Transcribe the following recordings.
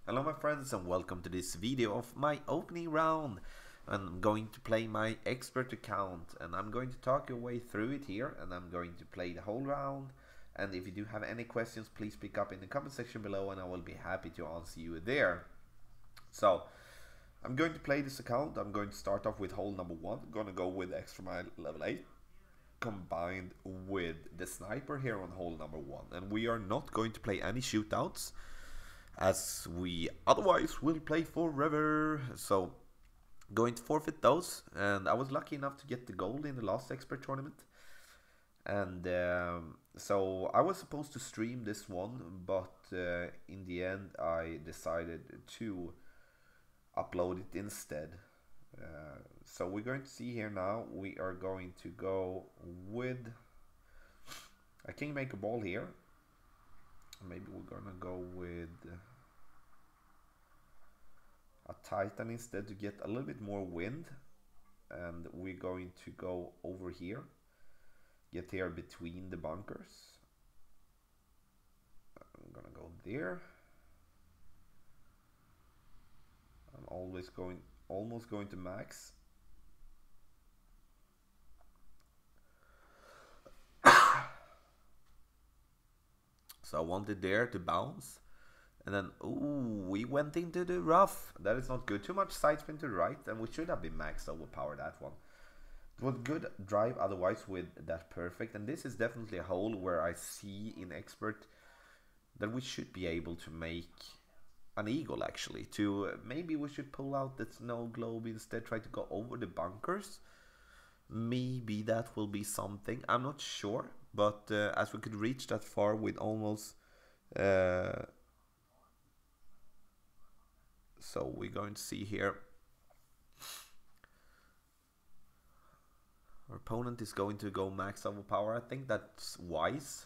Hello my friends and welcome to this video of my opening round. I'm going to play my expert account and I'm going to talk your way through it here, and I'm going to play the whole round. And if you do have any questions, please pick up in the comment section below and I will be happy to answer you there. So I'm going to play this account. I'm going to start off with hole number 1. I'm going to go with extra mile level 8 combined with the sniper here on hole number 1, and we are not going to play any shootouts, as we otherwise will play forever. So going to forfeit those, and I was lucky enough to get the gold in the last expert tournament. And so I was supposed to stream this one, but in the end I decided to upload it instead. So we're going to see here now. We are going to go with a kingmaker ball here. Maybe we're gonna go with a titan instead to get a little bit more wind, and we're going to go over here, get here between the bunkers. I'm gonna go there. I'm almost going to max. So I wanted there to bounce, and then ooh, we went into the rough. That is not good. Too much side spin to the right, and we should have been maxed overpower that one. It was good drive otherwise with that perfect, and this is definitely a hole where I see in expert that we should be able to make an eagle actually. To maybe we should pull out the snow globe instead, try to go over the bunkers. Maybe that will be something. I'm not sure, but as we could reach that far with almost so we're going to see here. Our opponent is going to go max overpower. I think that's wise.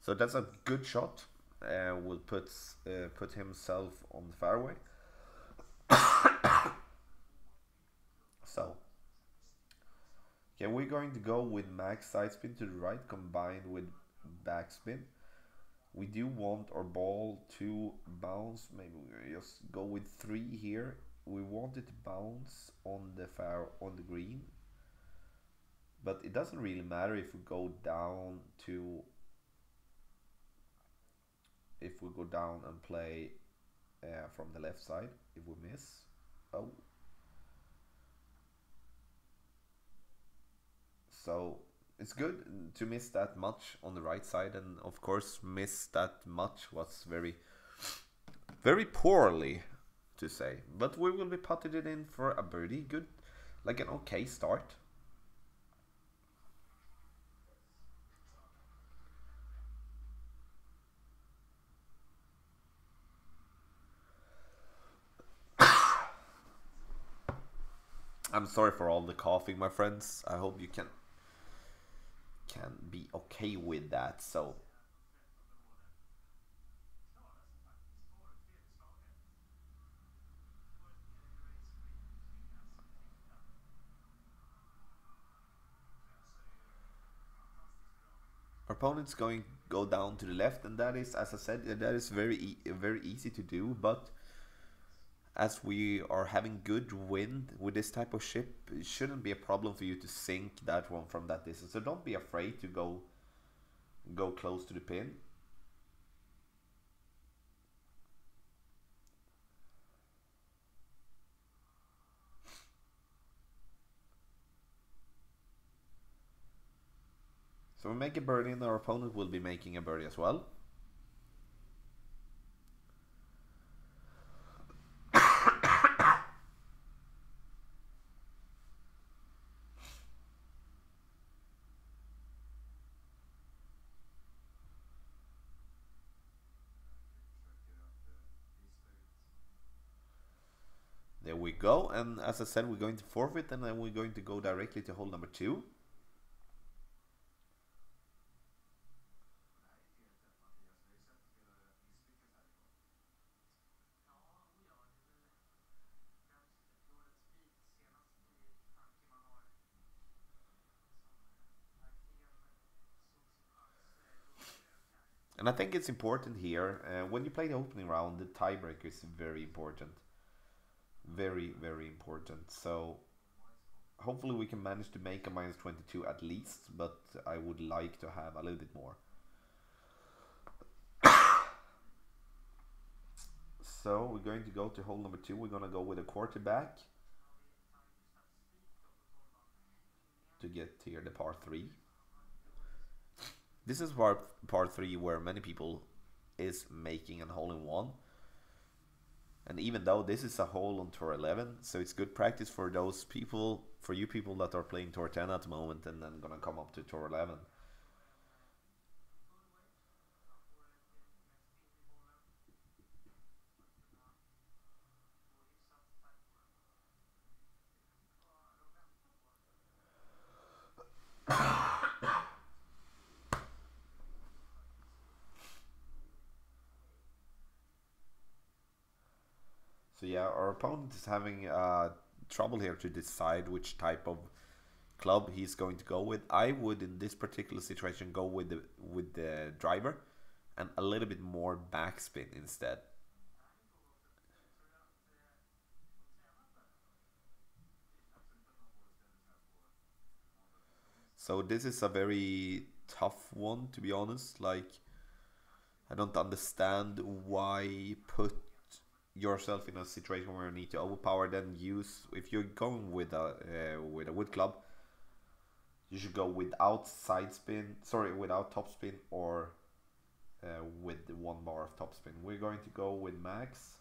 So that's a good shot. Will put himself on the fairway. So okay, we're going to go with max side spin to the right combined with backspin. We do want our ball to bounce. Maybe we just go with 3 here. We want it to bounce on the green, but it doesn't really matter if we go down and play from the left side if we miss. Oh, so it's good to miss that much on the right side, and of course miss that much was very poorly to say, but we will be putted it in for a birdie. Good, like an okay start. I'm sorry for all the coughing, my friends. I hope you can be okay with that. So our opponent's going to go down to the left, and that is, as I said, that is very easy to do. But as we are having good wind with this type of ship, it shouldn't be a problem for you to sink that one from that distance. So don't be afraid to go close to the pin. So we make a birdie, and our opponent will be making a birdie as well. There we go, and as I said, we're going to forfeit, and then we're going to go directly to hole number 2. And I think it's important here, when you play the opening round, the tiebreaker is very important. Very, very important. So hopefully we can manage to make a -22 at least, but I would like to have a little bit more. So we're going to go to hole number 2. We're going to go with a quarterback to get here the par 3. This is par 3 where many people is making a hole-in-one. And even though this is a hole on tour 11, so it's good practice for those people, for you people that are playing tour 10 at the moment and then gonna come up to tour 11. So yeah, our opponent is having trouble here to decide which type of club he's going to go with. I would, in this particular situation, go with the driver and a little bit more backspin instead. So this is a very tough one, to be honest. Like, I don't understand why put yourself in a situation where you need to overpower, then use, if you're going with a wood club, you should go without side spin, sorry, without top spin, or with the 1 bar of top spin. We're going to go with max.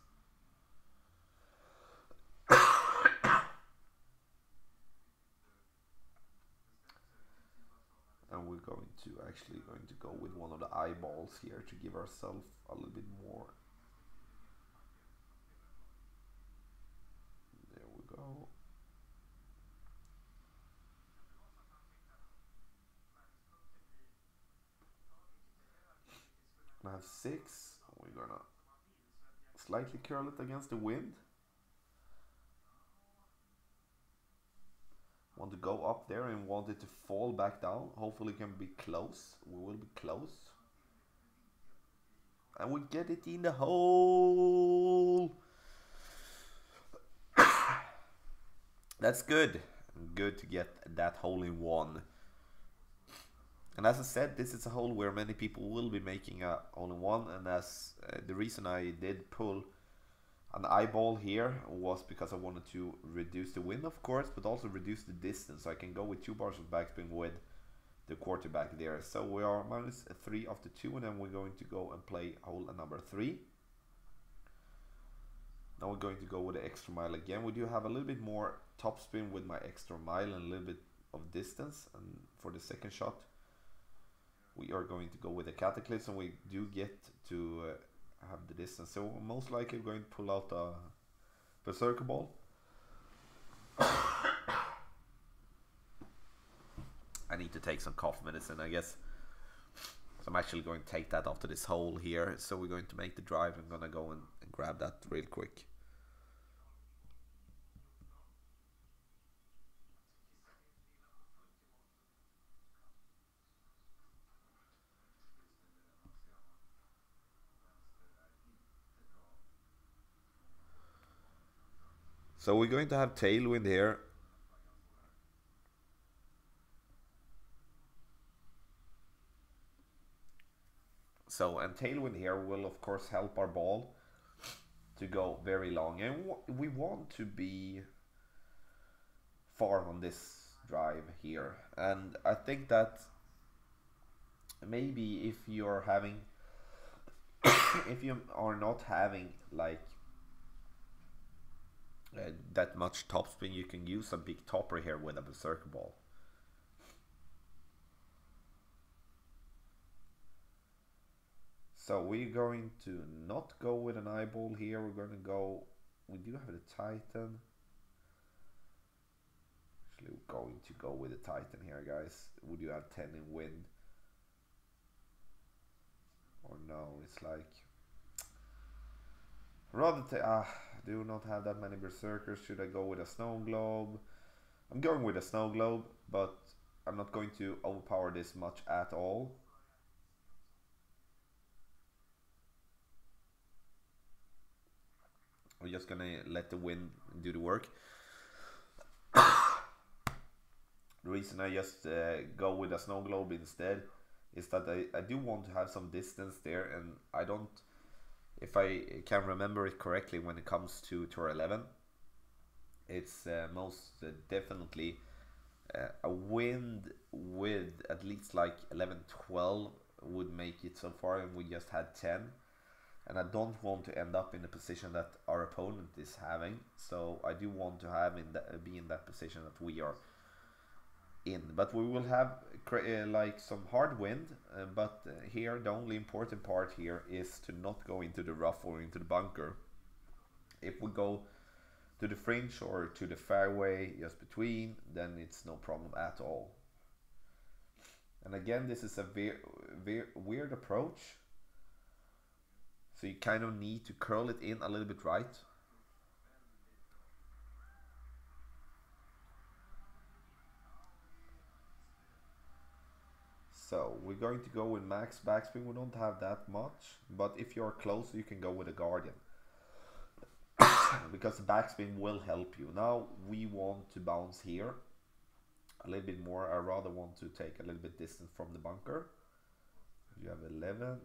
And we're going to go with one of the eyeballs here to give ourselves a little bit more. There we go. I have 6. We're gonna slightly curl it against the wind. Want to go up there and want it to fall back down. Hopefully it can be close. We will be close. And we get it in the hole. That's good. Good to get that hole-in-one. And as I said, this is a hole where many people will be making a hole-in-one. And as the reason I did pull an eyeball here was because I wanted to reduce the wind, of course, but also reduce the distance. So I can go with 2 bars of backspin with the quarterback there. So we are -3 after 2, and then we're going to go and play hole number 3. Now we're going to go with the extra mile again. We do have a little bit more topspin with my extra mile and a little bit of distance. And for the second shot, we are going to go with a cataclysm, and we do get to have the distance. So most likely we're going to pull out a berserker ball. I need to take some cough medicine, I guess. So I'm actually going to take that after this hole here. So we're going to make the drive. I'm gonna go and grab that real quick. So we're going to have tailwind here. So, and tailwind here will of course help our ball to go very long. And we want to be far on this drive here. And I think that maybe if you're having, if you are not having like that much topspin, you can use a big topper here with a berserker ball. So we're going to not go with an eyeball here. We're going to go, we do have the Titan. Actually, we're going to go with the Titan here, guys. We do have 10 in wind. Or no, it's like, rather do not have that many berserkers. Should I go with a snow globe? I'm going with a snow globe, but I'm not going to overpower this much at all. I'm just gonna let the wind do the work. The reason I just go with a snow globe instead is that I do want to have some distance there, and I don't, if I can remember it correctly, when it comes to Tour 11, it's most definitely a wind with at least like 11, 12 would make it so far, and we just had 10. And I don't want to end up in the position that our opponent is having, so I do want to have be in that position that we are in. But we will have like some hard wind, but here the only important part here is to not go into the rough or into the bunker. If we go to the fringe or to the fairway just between, then it's no problem at all. And again, this is a very weird approach, so you kind of need to curl it in a little bit right. So we're going to go with max backspin. We don't have that much, but if you're close, you can go with a guardian. Because the backspin will help you. Now we want to bounce here a little bit more. I rather want to take a little bit distance from the bunker. You have 11.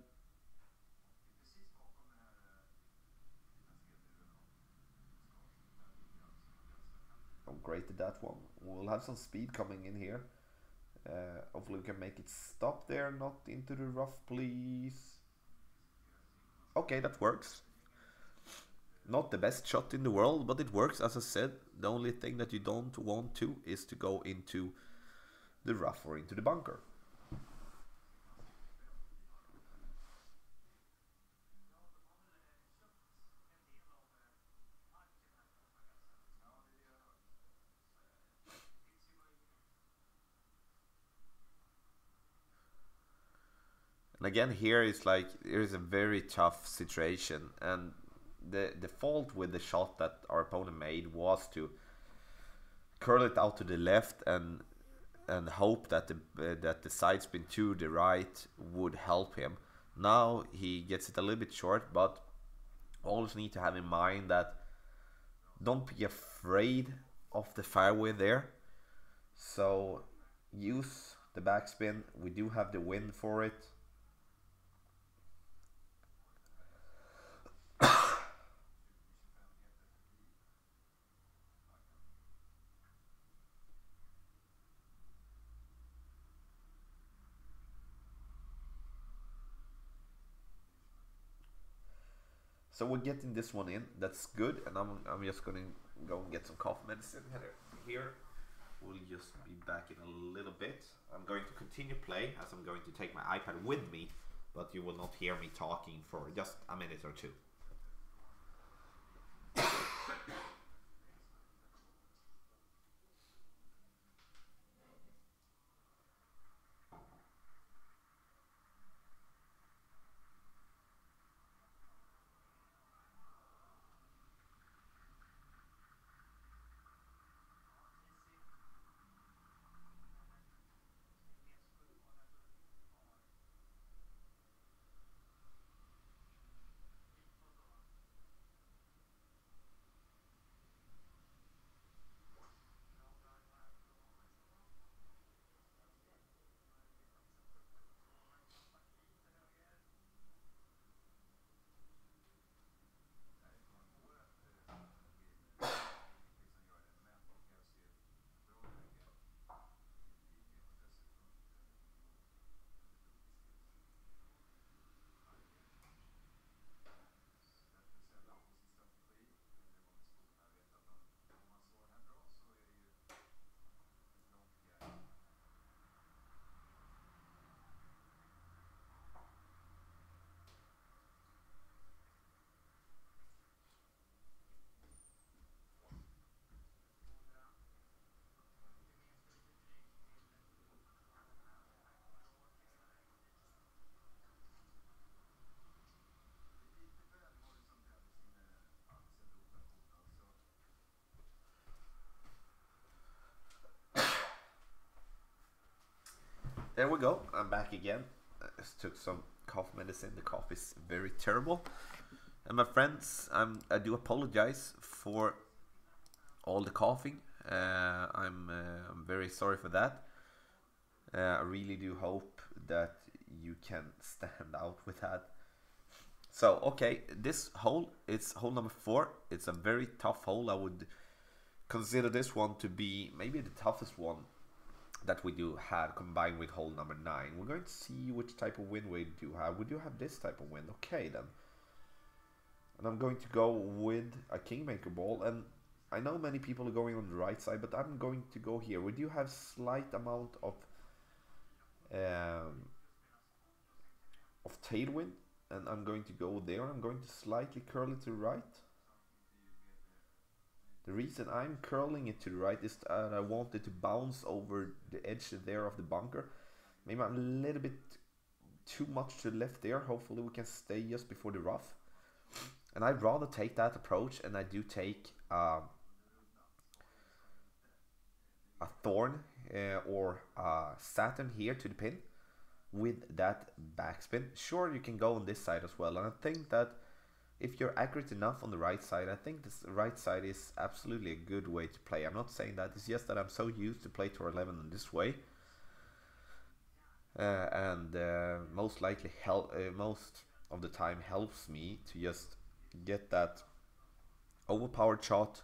Upgraded that one. We'll have some speed coming in here. Hopefully we can make it stop there, not into the rough, please. Okay, that works. Not the best shot in the world, but it works. As I said, the only thing that you don't want to is to go into the rough or into the bunker. And again, here is like, here's a very tough situation, and the fault with the shot that our opponent made was to curl it out to the left and hope that the side spin to the right would help him. Now he gets it a little bit short, but always need to have in mind that don't be afraid of the fairway there. So use the backspin. We do have the wind for it. So we're getting this one in. That's good, and I'm just gonna go and get some cough medicine here. We'll just be back in a little bit. I'm going to continue play as I'm going to take my iPad with me, but you will not hear me talking for just a minute or two. There we go. I'm back again. I just took some cough medicine. The cough is very terrible. And my friends, I do apologize for all the coughing. I'm very sorry for that. I really do hope that you can stand out with that. So, okay, this hole, it's hole number 4. It's a very tough hole. I would consider this one to be maybe the toughest one that we do have, combined with hole number 9. We're going to see which type of wind we do have. We do have this type of wind. Okay, then. And I'm going to go with a Kingmaker ball. And I know many people are going on the right side, but I'm going to go here. We do have slight amount of tailwind, and I'm going to go there. I'm going to slightly curl it to the right. The reason I'm curling it to the right is that I want it to bounce over the edge there of the bunker. Maybe I'm a little bit too much to the left there. Hopefully we can stay just before the rough. And I'd rather take that approach, and I do take a thorn or a Saturn here to the pin with that backspin. Sure, you can go on this side as well, and I think that if you're accurate enough on the right side, I think this right side is absolutely a good way to play. I'm not saying that, it's just that I'm so used to play Tour 11 in this way. And most likely most of the time helps me to just get that overpowered shot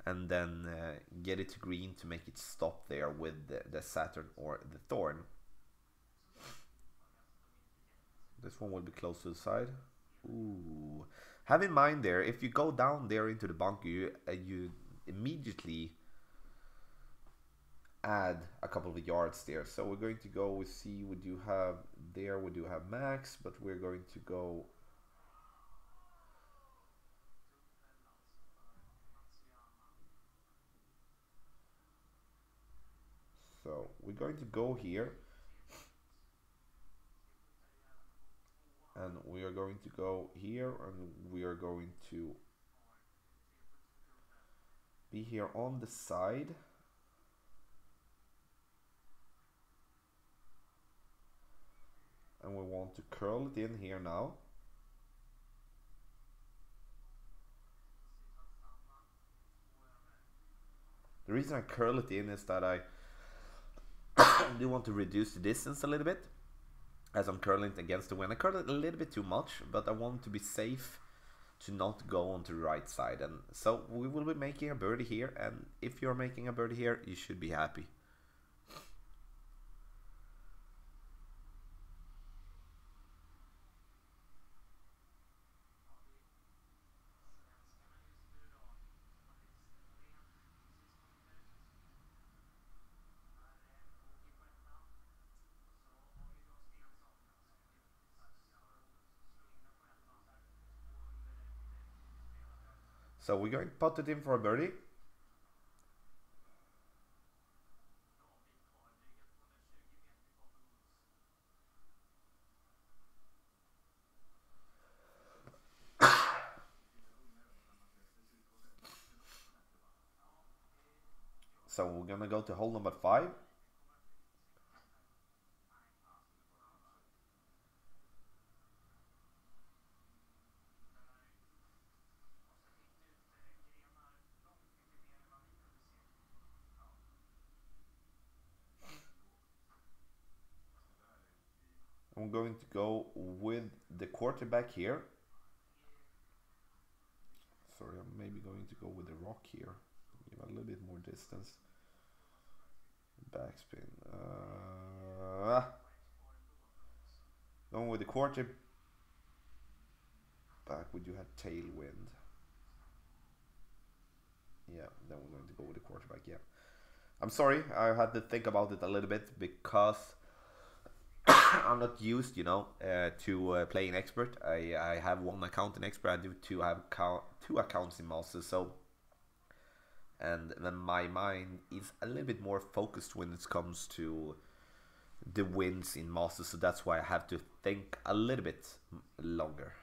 and then get it to green to make it stop there with the Saturn or the Thorn. This one will be close to the side. Ooh. Have in mind there, if you go down there into the bunker, you immediately add a couple of yards there. So we're going to go, we see we do have there, we do have max, but we're going to go so we're going to go here, and we are going to go here, and we are going to be here on the side. And we want to curl it in here now. The reason I curl it in is that I do want to reduce the distance a little bit as I'm curling it against the wind. I curl it a little bit too much, but I want to be safe to not go onto the right side. And so we will be making a birdie here, and if you're making a birdie here, you should be happy. So we're going to put it in for a birdie. So we're gonna go to hole number 5. I'm going to go with the quarterback here. Sorry, I'm maybe going to go with the rock here. Give a little bit more distance. Backspin. Going with the quarterback, we do have tailwind. Yeah, then we're going to go with the quarterback, yeah. I'm sorry, I had to think about it a little bit because I'm not used, to playing expert. I have one account in expert. I do have two accounts in master. So, and then my mind is a little bit more focused when it comes to the wins in master. So that's why I have to think a little bit longer.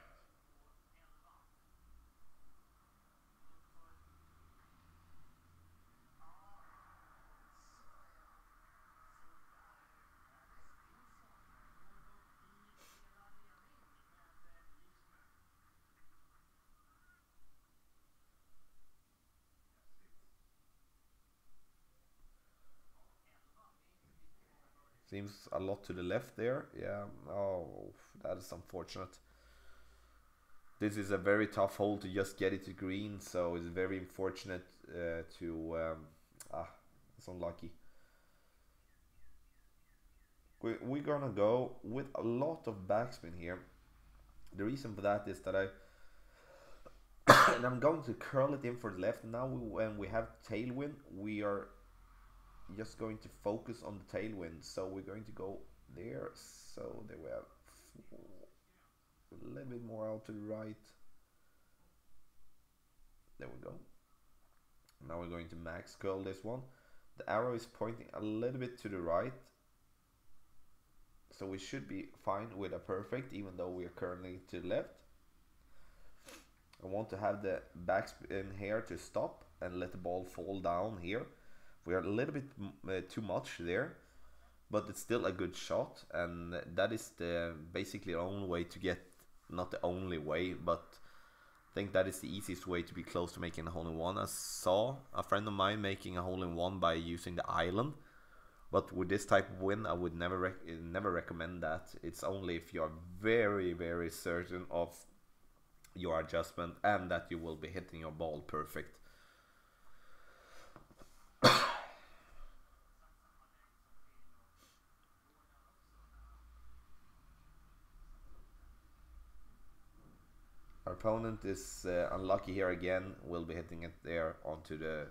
Seems a lot to the left there. Yeah. Oh, that is unfortunate. This is a very tough hole to just get it to green, so it's very unfortunate to... it's unlucky. We're gonna go with a lot of backspin here. The reason for that is that and I'm going to curl it in for the left. Now when we have tailwind, we are just going to focus on the tailwind. So we're going to go there. So there we have a little bit more out to the right. There we go. Now we're going to max curl this one. The arrow is pointing a little bit to the right. So we should be fine with a perfect, even though we are currently to the left. I want to have the backspin here to stop and let the ball fall down here. We are a little bit too much there, but it's still a good shot, and that is basically the only way to get, not the only way, but I think that is the easiest way to be close to making a hole-in-one. I saw a friend of mine making a hole-in-one by using the island, but with this type of wind I would never recommend that. It's only if you are very, very certain of your adjustment and that you will be hitting your ball perfect. Our opponent is unlucky here again. Will be hitting it there onto the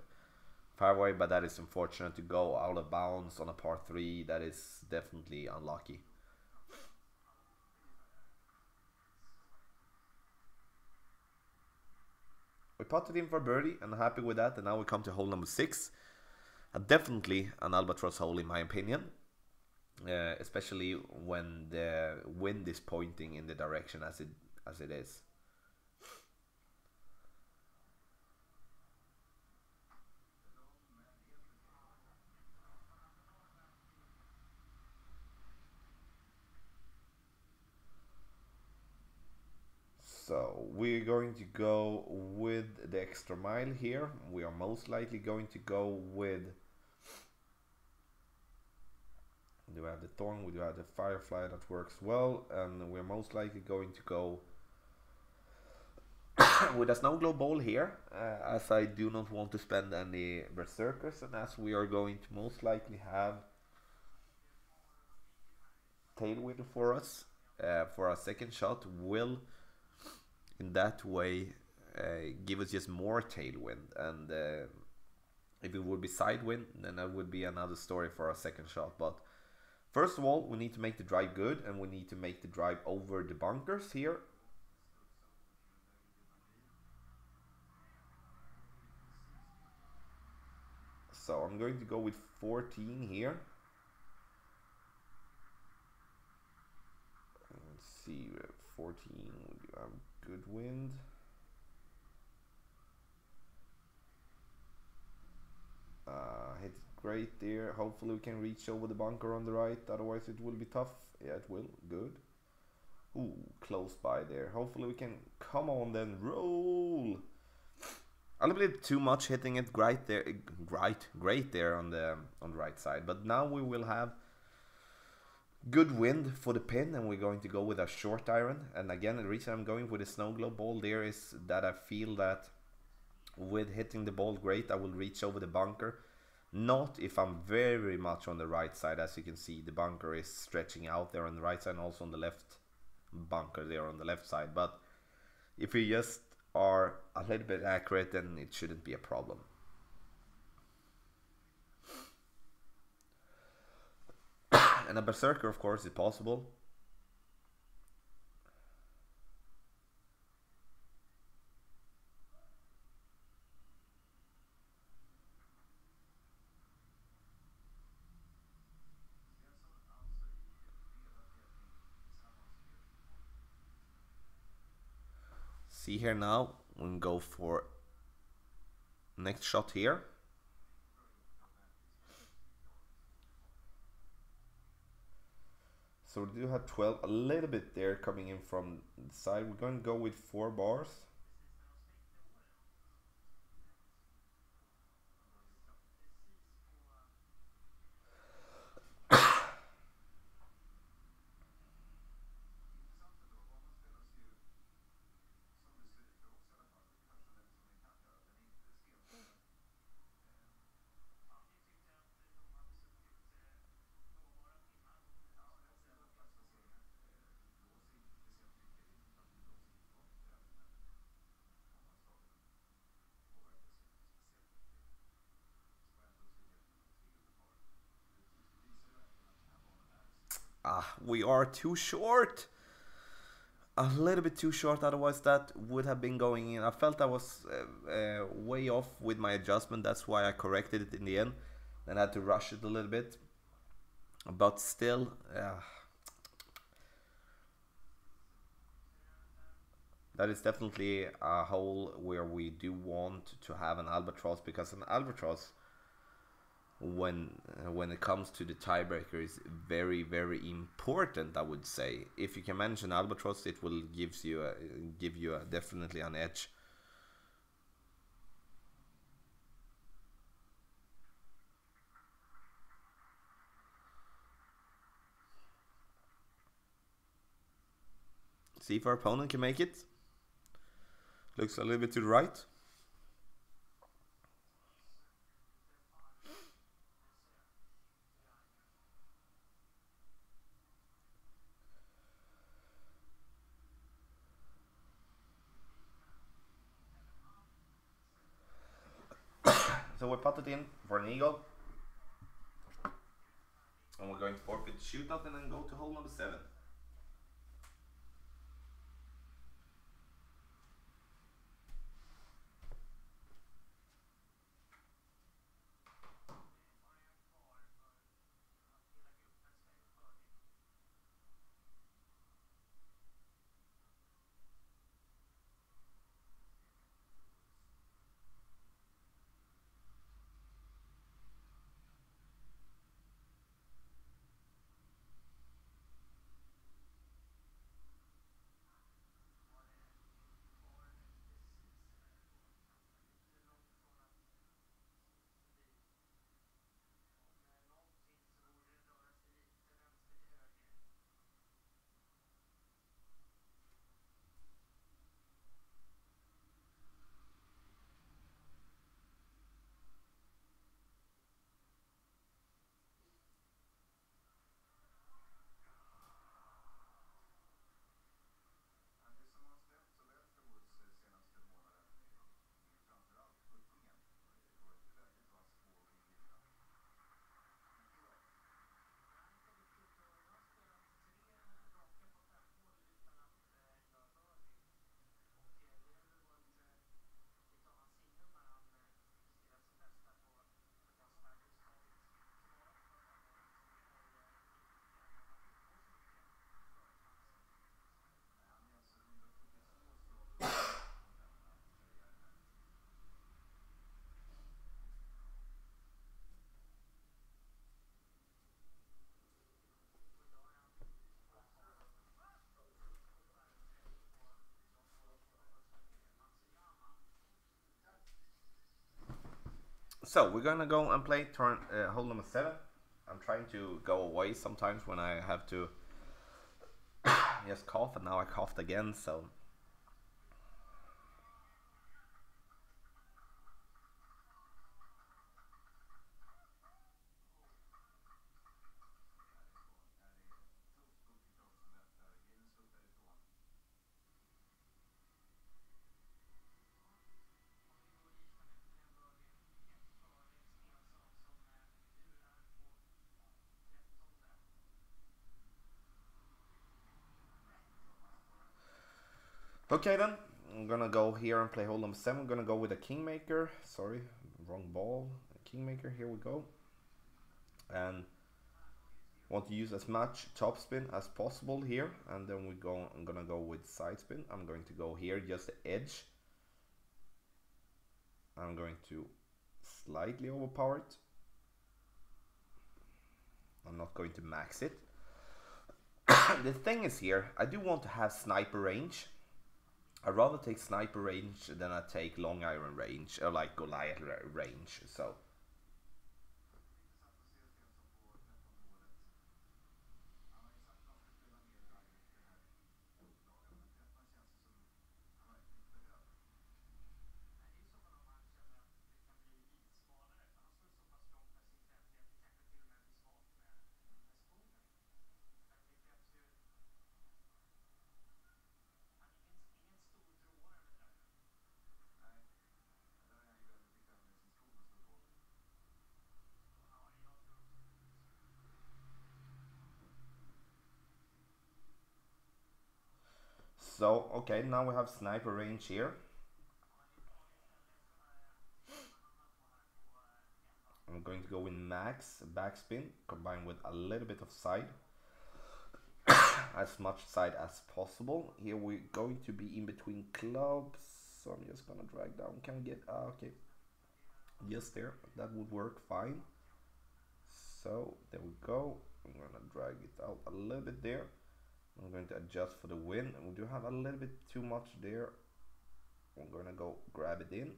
fairway, but that is unfortunate to go out of bounds on a par 3. That is definitely unlucky. We putted in for birdie and happy with that, and now we come to hole number 6. Definitely an Albatross hole in my opinion, especially when the wind is pointing in the direction as it is. So we're going to go with the extra mile here. We are most likely going to go with, we do have the thorn, we do have the firefly that works well, and we're most likely going to go with a snow globe ball here, as I do not want to spend any berserkers, and as we are going to most likely have tailwind for us for our second shot, will in that way give us just more tailwind, and if it would be sidewind, then that would be another story for our second shot. But first of all, we need to make the drive good, and we need to make the drive over the bunkers here. So I'm going to go with 14 here. Let's see, 14, we do have good wind. Hit great there. Hopefully we can reach over the bunker on the right, otherwise it will be tough. Yeah, it will. Good. Ooh, close by there. Hopefully we can, come on then, roll. A little bit too much hitting it great there on the right side, but now we will have good wind for the pin, and we're going to go with a short iron. And again, the reason I'm going with a snow globe ball there is that I feel that with hitting the ball great, I will reach over the bunker. Not if I'm very much on the right side. As you can see, the bunker is stretching out there on the right side, and also on the left bunker there on the left side. But if you just are a little bit accurate, then it shouldn't be a problem. And a berserker, of course, is possible. See here now, we can go for next shot here. So we do have 12, a little bit there coming in from the side. We're going to go with 4 bars. We are too short. A little bit too short, otherwise that would have been going in. I felt I was way off with my adjustment. That's why I corrected it in the end. Then I had to rush it a little bit. But still, that is definitely a hole where we do want to have an Albatross, because an Albatross, when it comes to the tiebreaker, is very, very important. I would say if you can manage an Albatross, it will give you definitely an edge. See if our opponent can make it. Looks a little bit to the right. So we put it in for an eagle. And we're going to forfeit the shootout and then go to hole number 7. So we're gonna go and play turn hole number 7. I'm trying to go away sometimes when I have to just cough, and now I coughed again, so okay then. I'm gonna go here and play hole number 7. I'm gonna go with a kingmaker. Sorry, wrong ball. A kingmaker. Here we go. And want to use as much topspin as possible here. And then we go. I'm gonna go with side spin. I'm going to go here just the edge. I'm going to slightly overpower it. I'm not going to max it. The thing is here, I do want to have sniper range. I'd rather take sniper range than I take long iron range, or like Goliath range, so. So, okay, now we have sniper range here. I'm going to go with max backspin combined with a little bit of side. As much side as possible. Here we're going to be in between clubs. So I'm just gonna drag down. Can we get, okay. Yes, there, that would work fine. So there we go. I'm gonna drag it out a little bit there. I'm going to adjust for the wind. We do have a little bit too much there. I'm gonna go grab it in.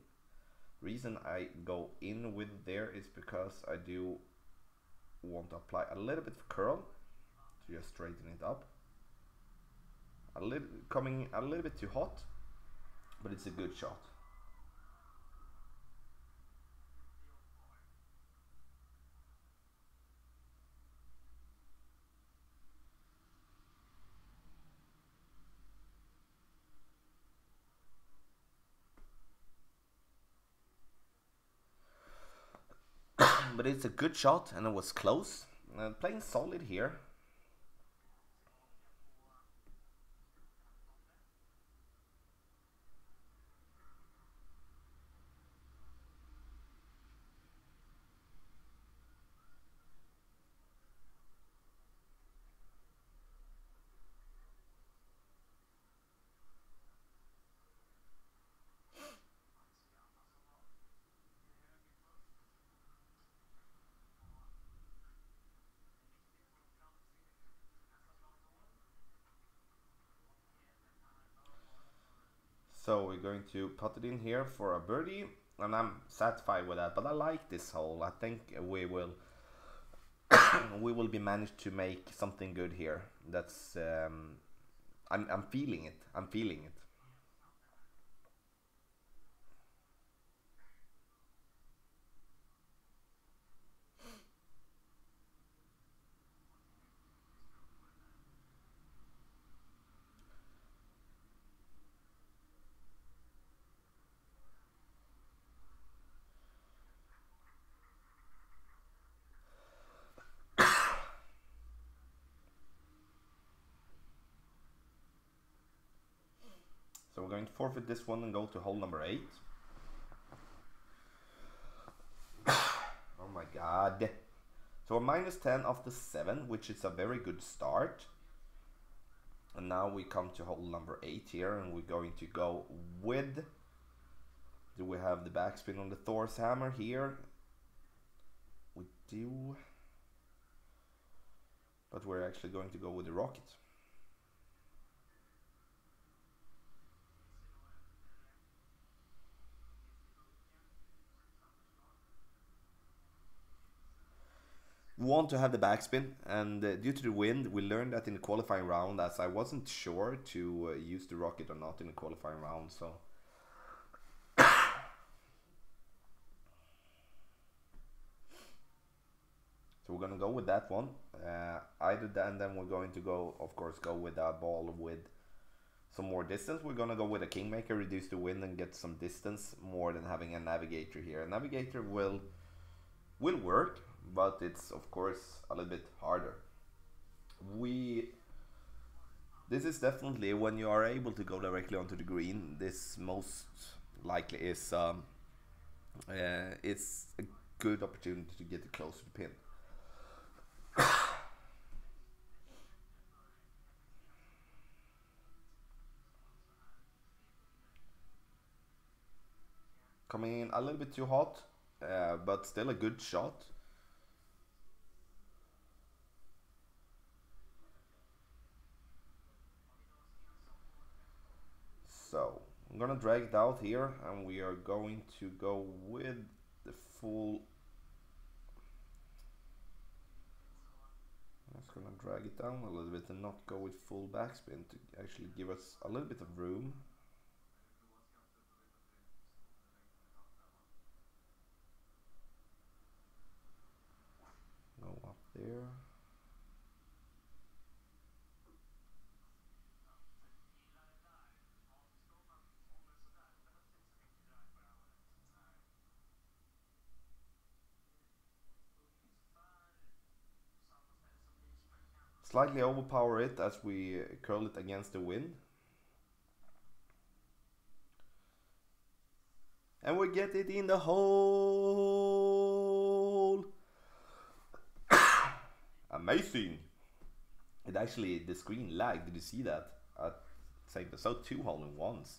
Reason I go in with there is because I do want to apply a little bit of curl to just straighten it up. A little coming a little bit too hot, but it's a good shot. But it's a good shot and it was close. Playing solid here. So we're going to put it in here for a birdie, and I'm satisfied with that. But I like this hole. I think we will we will be managed to make something good here. That's I'm feeling it. I'm feeling it. So we're going to forfeit this one and go to hole number 8. Oh my god. So a minus 10 after 7, which is a very good start. And now we come to hole number 8 here, and we're going to go with... Do we have the backspin on the Thor's hammer here? We do. But we're actually going to go with the rocket. We want to have the backspin, and due to the wind, we learned that in the qualifying round, as I wasn't sure to use the rocket or not in the qualifying round, so... So we're gonna go with that one. Either that, and then we're going to go, of course, go with a ball with some more distance. We're gonna go with a Kingmaker, reduce the wind and get some distance more than having a Navigator here. A Navigator will work, but it's of course a little bit harder. This is definitely, when you are able to go directly onto the green, this most likely is it's a good opportunity to get it close to the pin. Coming in a little bit too hot, but still a good shot. So I'm gonna drag it out here, and we are going to go with the full... I'm just gonna drag it down a little bit and not go with full backspin to actually give us a little bit of room. Go up there. Slightly overpower it as we curl it against the wind. And we get it in the hole. Amazing. It actually, the screen lagged. Did you see that? It's like so 2 hole in ones.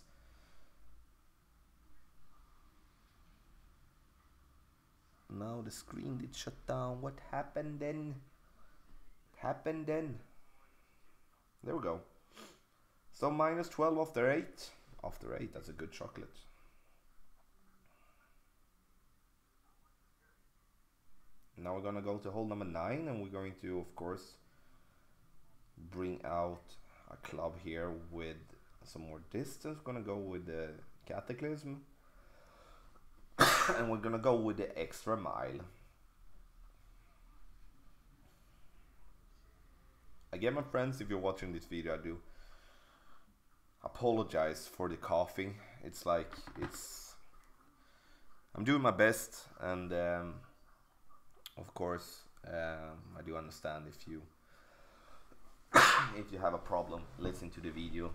Now the screen did shut down. What happened then? There we go. So minus 12 after 8. After 8, that's a good chocolate. Now we're gonna go to hole number 9, and we're going to, of course, bring out a club here with some more distance. We're gonna go with the Cataclysm. And we're gonna go with the extra mile. Again, my friends, if you're watching this video, I do apologize for the coughing. It's like, I'm doing my best, and of course, I do understand if you have a problem listening to the video.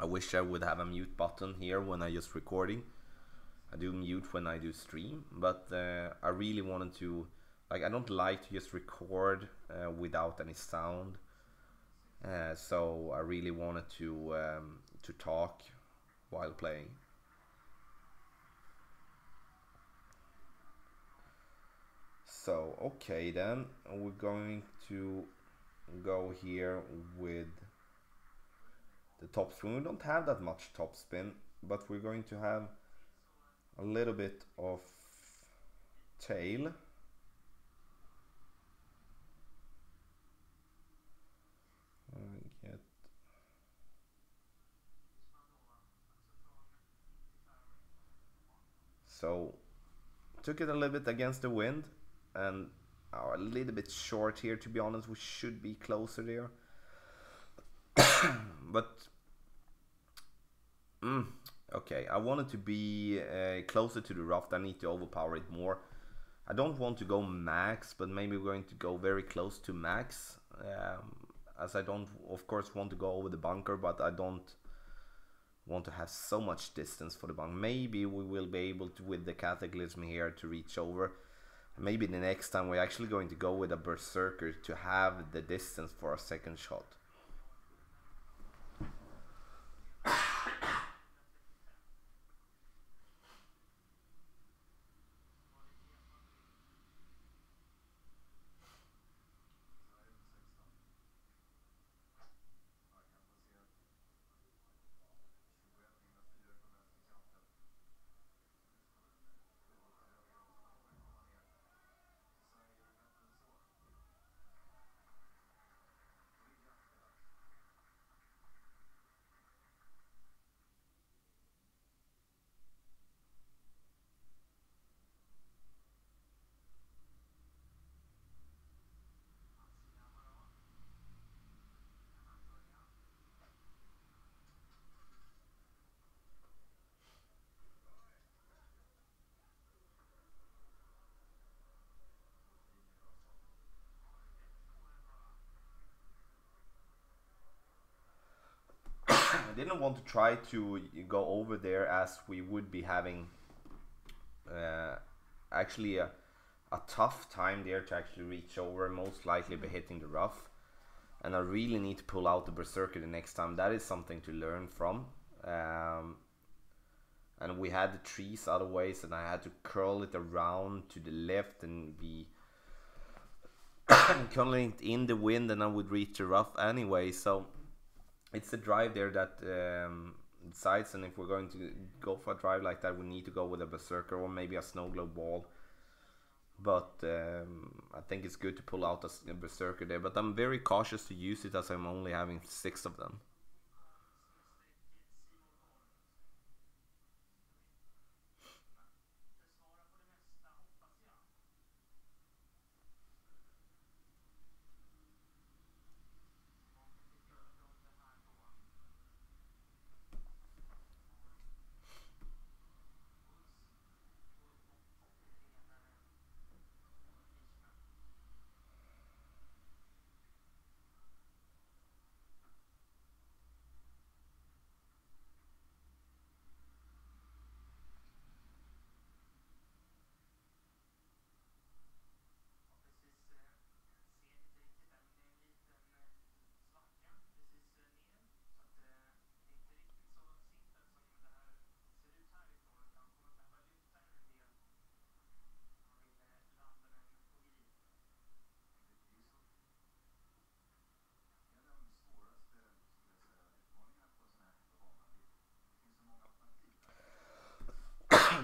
I wish I would have a mute button here when I just recording. I do mute when I do stream, but I really wanted to, like, I don't like to just record without any sound. So I really wanted to talk while playing. So okay, then we're going to go here with the top spin. We don't have that much top spin, but we're going to have a little bit of tail. So took it a little bit against the wind, and a little bit short here, to be honest. We should be closer there. But okay, I wanted to be closer to the rough. I need to overpower it more. I don't want to go max, but maybe we're going to go very close to max, as I don't, of course, want to go over the bunker, but I don't want to have so much distance for the bunker. Maybe we will be able to, with the Cataclysm here, to reach over. Maybe the next time we're actually going to go with a Berserker to have the distance for a second shot. I didn't want to try to go over there, as we would be having actually a tough time there to actually reach over, most likely be hitting the rough. And I really need to pull out the Berserker the next time. That is something to learn from. And we had the trees otherwise, and I had to curl it around to the left and be curling it in the wind, and I would reach the rough anyway. So it's the drive there that decides, and if we're going to go for a drive like that, we need to go with a Berserker or maybe a Snow Globe Ball. But I think it's good to pull out a Berserker there, but I'm very cautious to use it, as I'm only having 6 of them.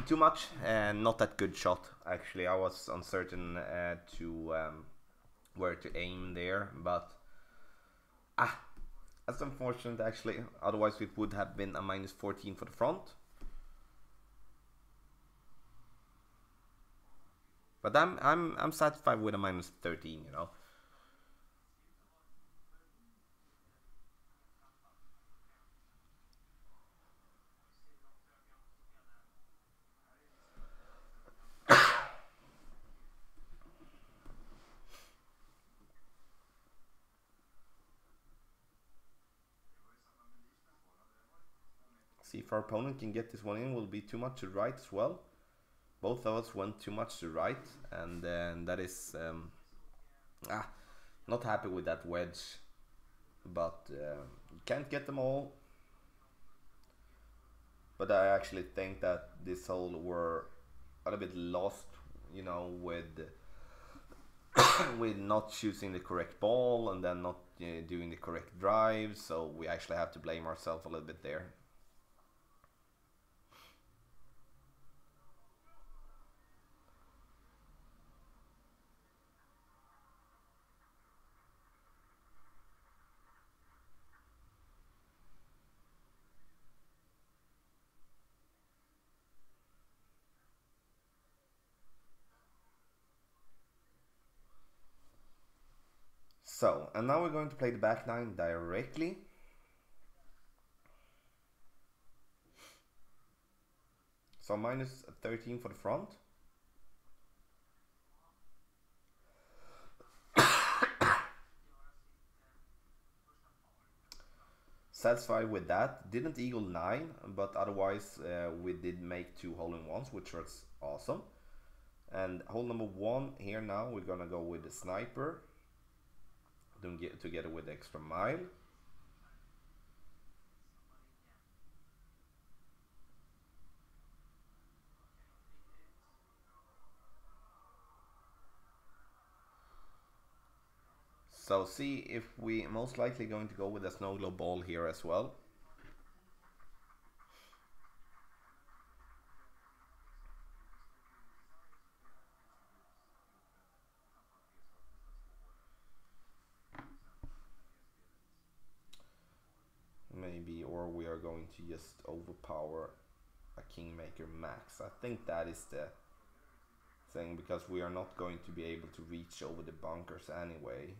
Too much, and not that good shot. Actually, I was uncertain to where to aim there, but that's unfortunate actually. Otherwise, it would have been a -14 for the front. But I'm satisfied with a -13, you know. See if our opponent can get this one in, will be too much to right as well. Both of us went too much to right, and then that is not happy with that wedge, but can't get them all. But I actually think that this hole were a little bit lost, you know, with with not choosing the correct ball and then not doing the correct drive. So we actually have to blame ourselves a little bit there. So, and now we're going to play the back nine directly. So -13 for the front. Satisfied with that. Didn't eagle 9, but otherwise we did make 2 hole-in-ones, which was awesome. And hole number 1 here now, we're gonna go with the sniper. Together with the extra mile. So see if we most likely going to go with a snow globe ball here as well. Maybe, or we are going to just overpower a Kingmaker max. I think that is the thing, because we are not going to be able to reach over the bunkers anyway.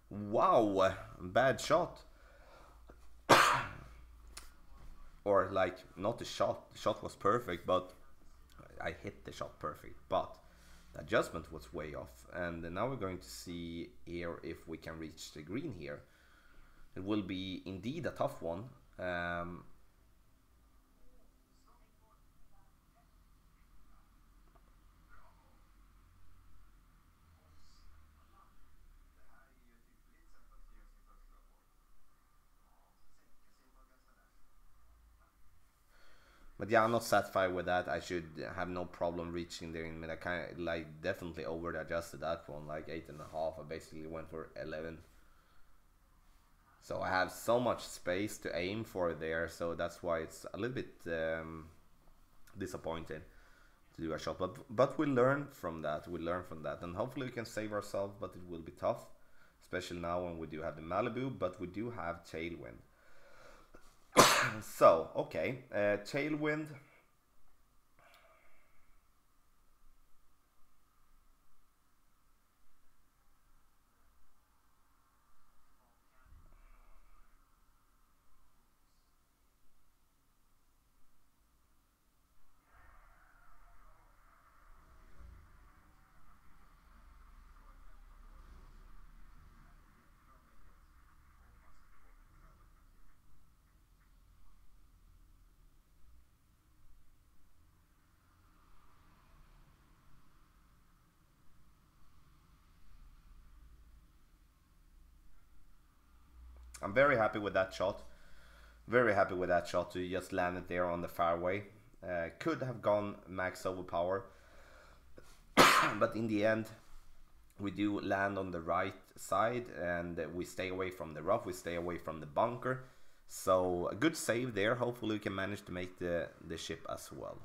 Wow, bad shot. Or like, not the shot was perfect, but I hit the shot perfect, but the adjustment was way off. And now we're going to see here if we can reach the green here. It will be indeed a tough one. But yeah, I'm not satisfied with that. I should have no problem reaching there in mid. I kind of like definitely over adjusted that one, like 8.5. I basically went for 11. So I have so much space to aim for there, so that's why it's a little bit disappointing to do a shot. But we learn from that. We learn from that, and hopefully we can save ourselves. But it will be tough, especially now when we do have the Malibu, but we do have tailwind. So okay, tailwind. I'm very happy with that shot. Very happy with that shot to just land it there on the fairway. Could have gone max overpower, but in the end we do land on the right side and we stay away from the rough, we stay away from the bunker. So a good save there. Hopefully we can manage to make the ship as well.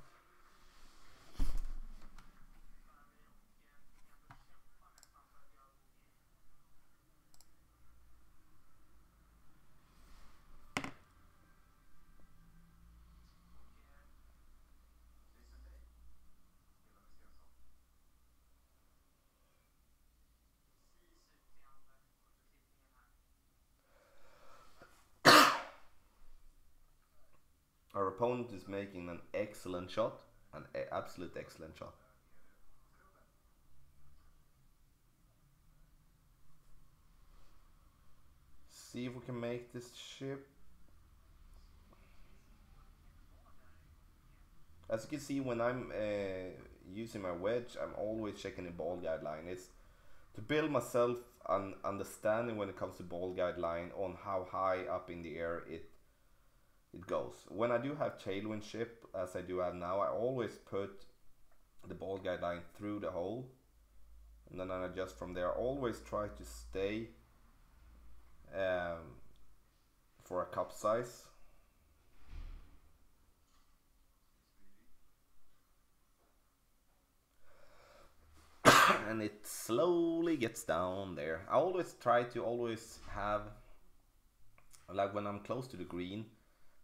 Our opponent is making an excellent shot, an absolute excellent shot. See if we can make this ship. As you can see, when I'm using my wedge, I'm always checking the ball guideline. It's to build myself an understanding when it comes to ball guideline on how high up in the air it goes. When I do have tailwind ship, as I do have now, I always put the ball guideline through the hole and then I adjust from there. I always try to stay for a cup size. And it slowly gets down there. I always try to have, like when I'm close to the green,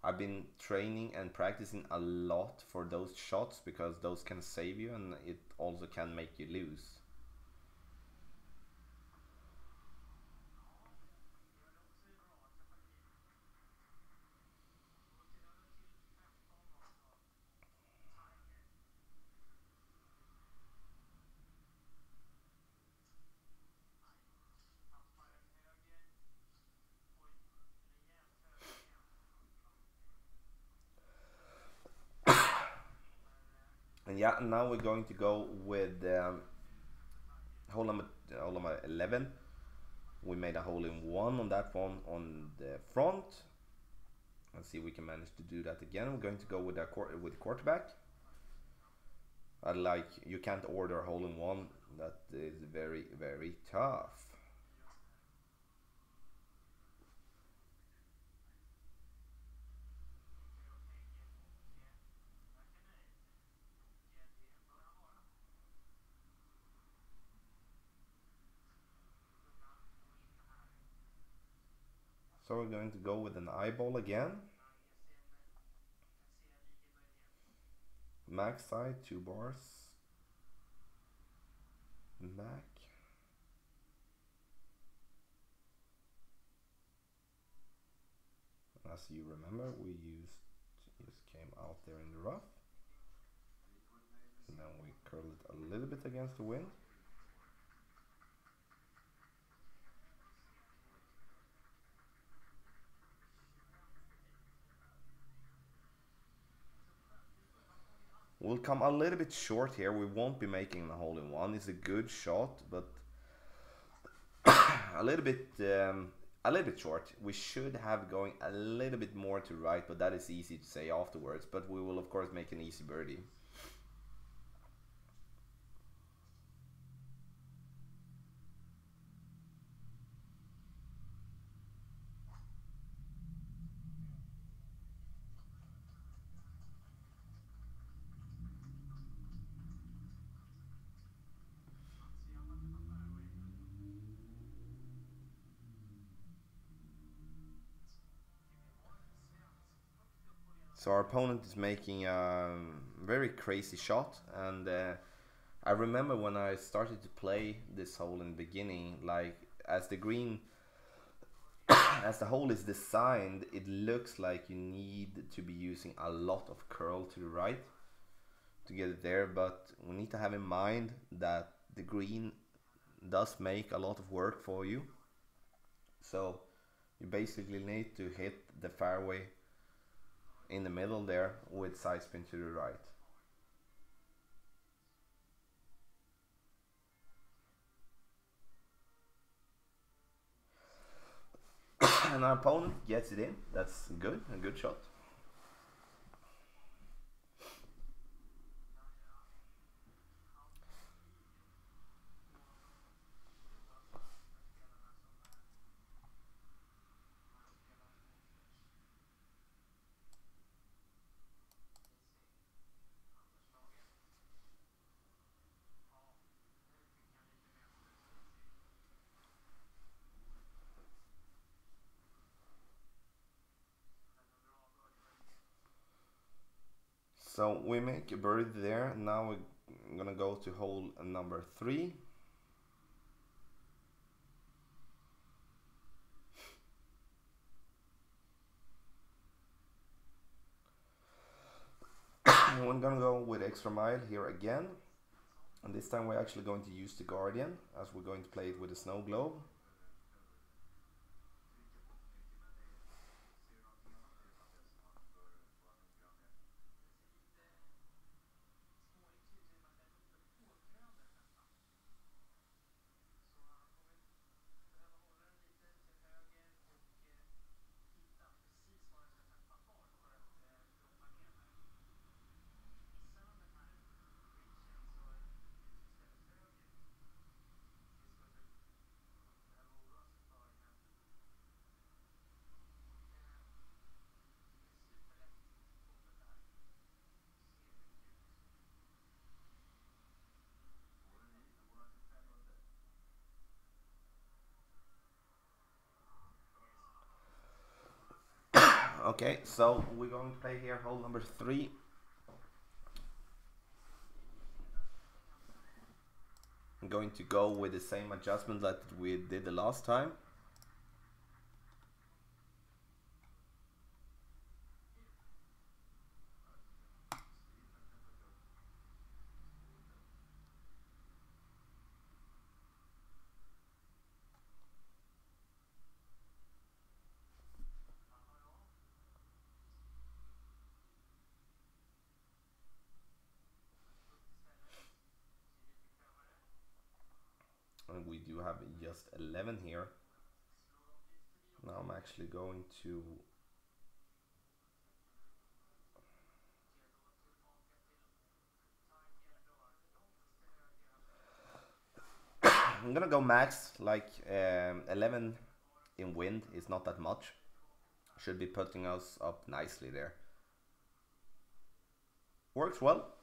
I've been training and practicing a lot for those shots because those can save you and it also can make you lose. And yeah, now we're going to go with hole number 11. We made a hole in one on that one on the front. Let's see if we can manage to do that again. We're going to go with with quarterback. You can't order a hole in one. That is very, very tough. So we're going to go with an eyeball again. Max side, 2 bars. Back. As you remember, we just came out there in the rough. And then we curl it a little bit against the wind. We'll come a little bit short here. We won't be making a hole in one. It's a good shot, but a little bit short. We should have going a little bit more to right, but that is easy to say afterwards. But we will of course make an easy birdie. So our opponent is making a very crazy shot, and I remember when I started to play this hole in the beginning, like as the green, as the hole is designed, it looks like you need to be using a lot of curl to the right to get it there, but we need to have in mind that the green does make a lot of work for you. So you basically need to hit the fairway in the middle there with side spin to the right. And our opponent gets it in. That's good, a good shot. So we make a birdie there. Now we're gonna go to hole number 3. We're gonna go with extra mile here again. And this time we're actually going to use the Guardian, as we're going to play it with a snow globe. Okay, so we're going to play here hole number 3. I'm going to go with the same adjustment that we did the last time. And we do have just 11 here. Now I'm actually going to I'm gonna go max, like 11 in wind is not that much. Should be putting us up nicely there. Works well.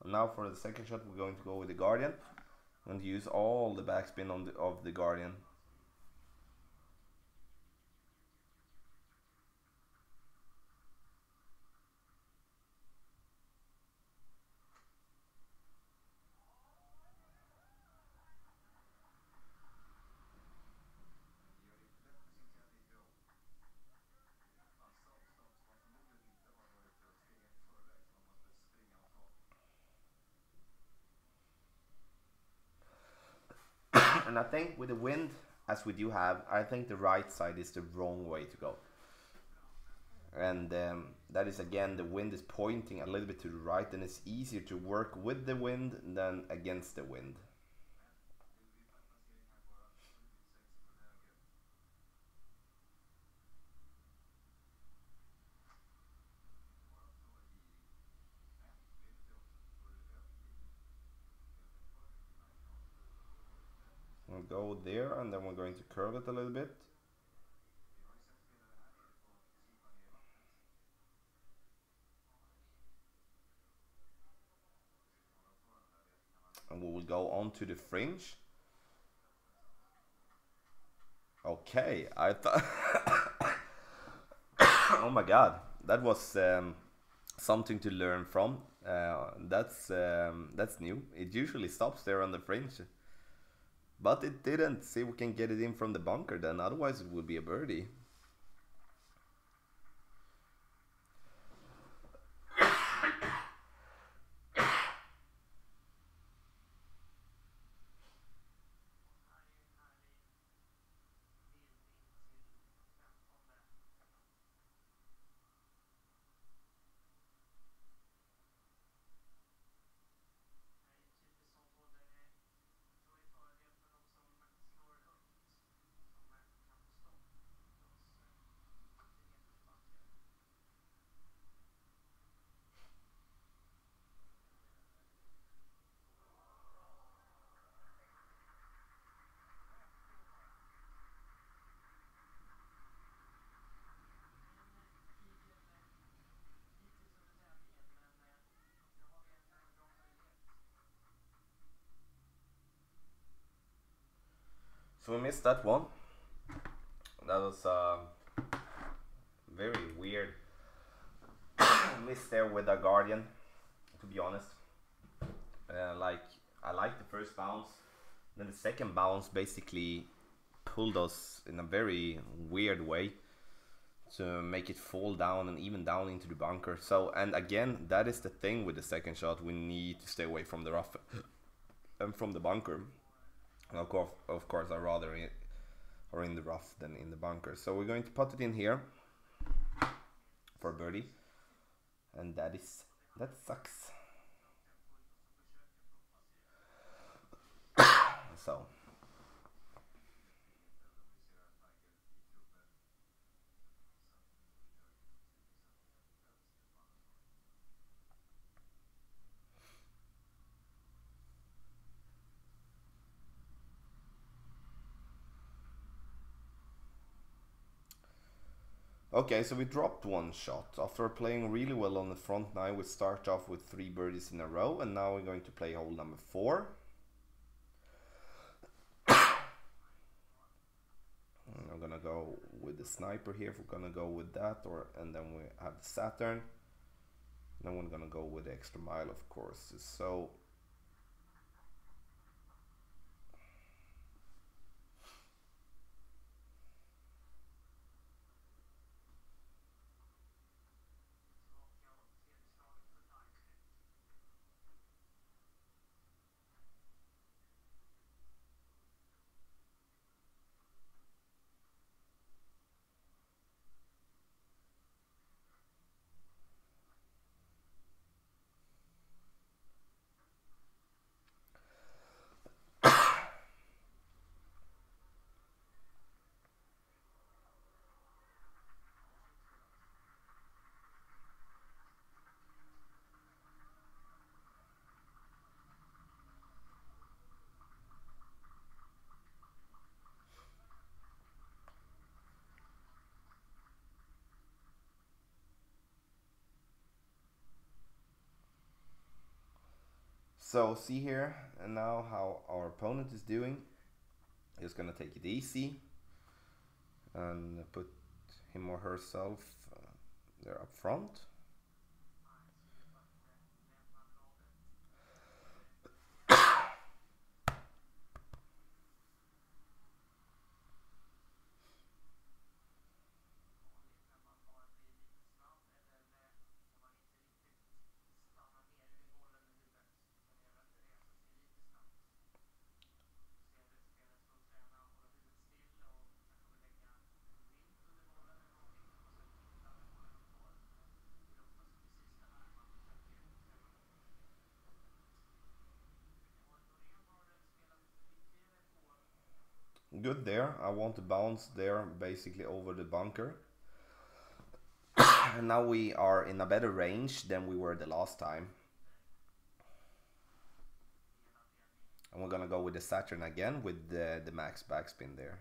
And now for the second shot, we're going to go with the Guardian and use all the backspin on of the Guardian. And I think with the wind, as we do have, I think the right side is the wrong way to go. And that is, again, the wind is pointing a little bit to the right, and it's easier to work with the wind than against the wind. We'll go there, and then we're going to curve it a little bit. And we will go on to the fringe. Okay, I thought oh my god, that was something to learn from. That's new. It usually stops there on the fringe, but it didn't. See, we can get it in from the bunker then, otherwise it would be a birdie. So we missed that one. That was very weird miss there with a guardian, to be honest. Like, I like the first bounce, then the second bounce basically pulled us in a very weird way to make it fall down and even down into the bunker. So, and again, that is the thing with the second shot, we need to stay away from the rough and from the bunker. And of course I rather or in the rough than in the bunker. So we're going to put it in here for birdie, and that sucks. So okay, so we dropped one shot. After playing really well on the front nine, we start off with 3 birdies in a row, and now we're going to play hole number 4. I'm gonna go with the sniper here if we're gonna go with that, and then we have the Saturn. Then we're gonna go with the extra mile, of course. So see here, and now how our opponent is doing. He's gonna take it easy and put him or herself there up front. Good there. I want to bounce there basically over the bunker. And now we are in a better range than we were the last time. And we're gonna go with the Saturn again with the max backspin there.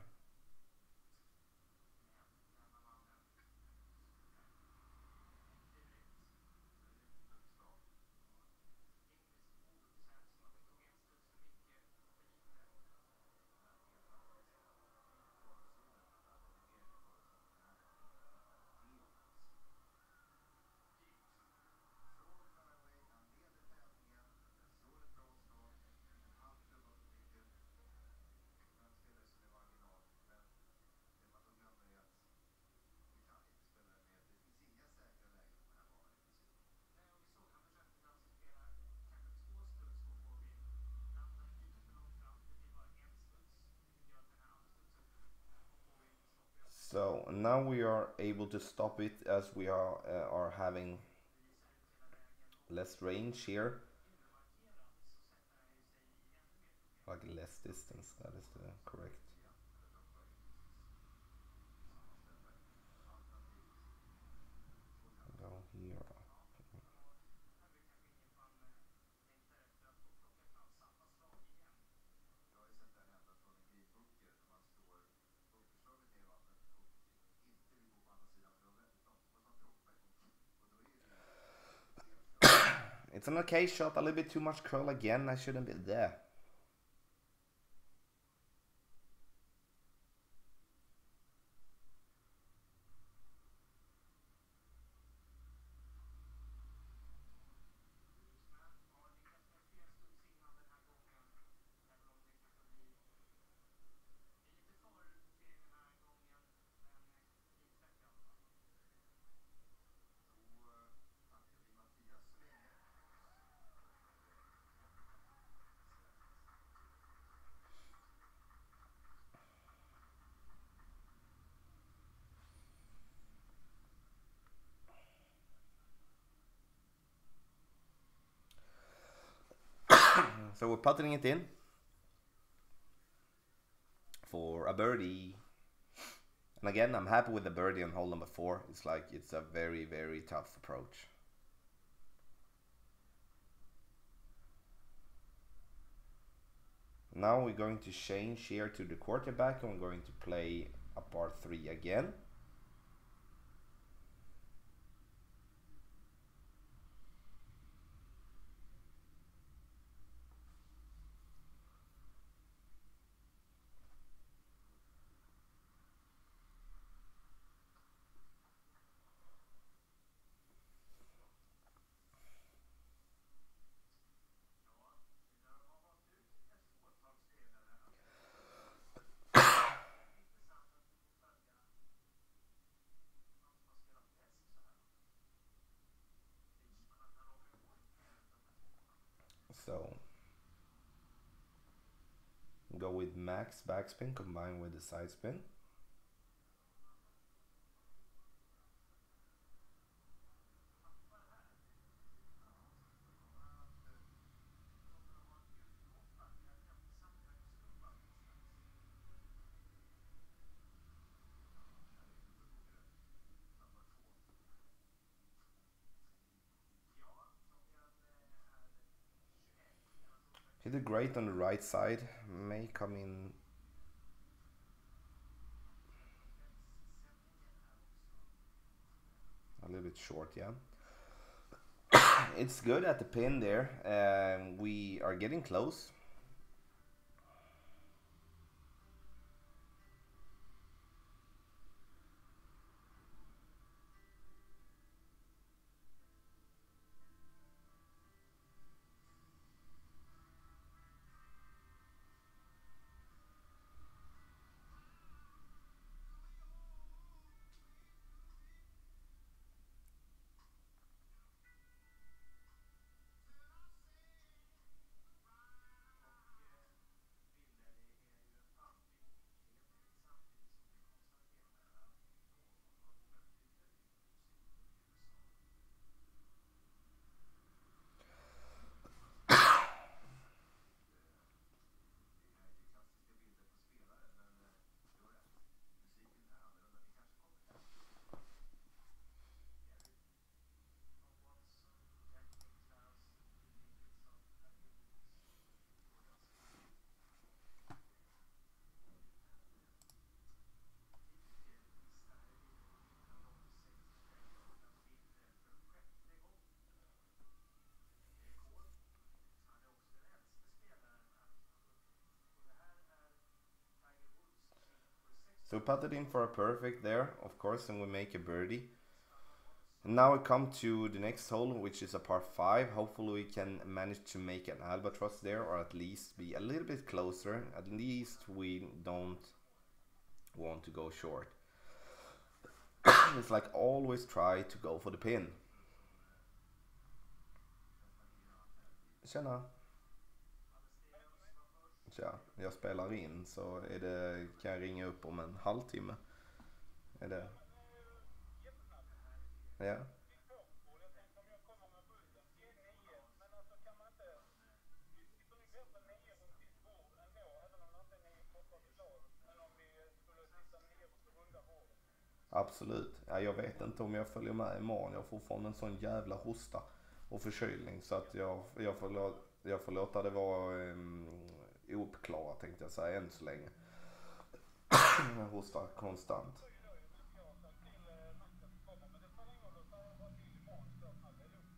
So now we are able to stop it as we are having less range here, like less distance. That is the correct. Go here. It's an okay shot, a little bit too much curl again. I shouldn't be there. So we're putting it in for a birdie. And again, I'm happy with the birdie on hole number 4. It's like it's a very, very tough approach. Now we're going to change here to the quarterback and we're going to play a par 3 again. So go with max backspin combined with the side spin. He did great on the right side, may come in a little bit short, yeah. It's good at the pin there, we are getting close. So we putted in for a perfect there, of course, and we make a birdie. And now we come to the next hole, which is a par 5. Hopefully we can manage to make an albatross there, or at least be a little bit closer. At least we don't want to go short. It's like always try to go for the pin. Tjena. Tja, jag spelar in, så är det, kan jag ringa upp om en halvtimme? Är det? Ja. Absolut. Ja, jag vet inte om jag följer med imorgon. Jag får fortfarande en sån jävla hosta och förkylning så att jag får låta det vara ouppklarat, tänkte jag säga, än så länge. Jag hostar konstant.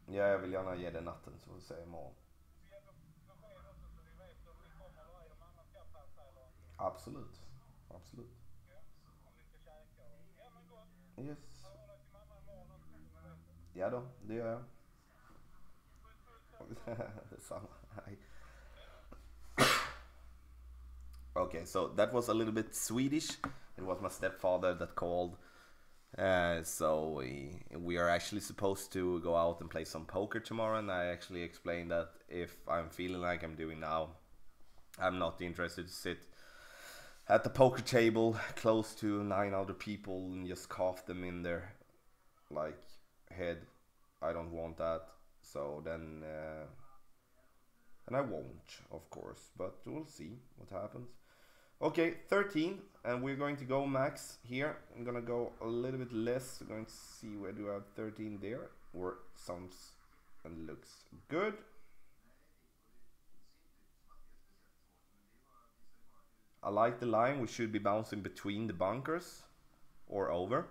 Ja, jag vill gärna ge det natten så får vi se imorgon. Absolut. Absolut. Yes. Ja då, det gör jag. Detsamma. Hej. Okay, so that was a little bit Swedish. It was my stepfather that called. So we are actually supposed to go out and play some poker tomorrow, and I actually explained that if I'm feeling like I'm doing now, I'm not interested to sit at the poker table close to 9 other people and just cough them in their like head. I don't want that. So then And I won't, of course, but we'll see what happens. Okay, 13, and we're going to go max here. I'm gonna go a little bit less. We're going to see where do I have 13 there, or sounds and looks good. I like the line. We should be bouncing between the bunkers or over.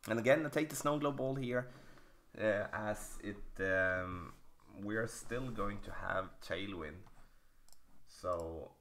And again, I take the snow globe ball here as it we are still going to have tailwind. So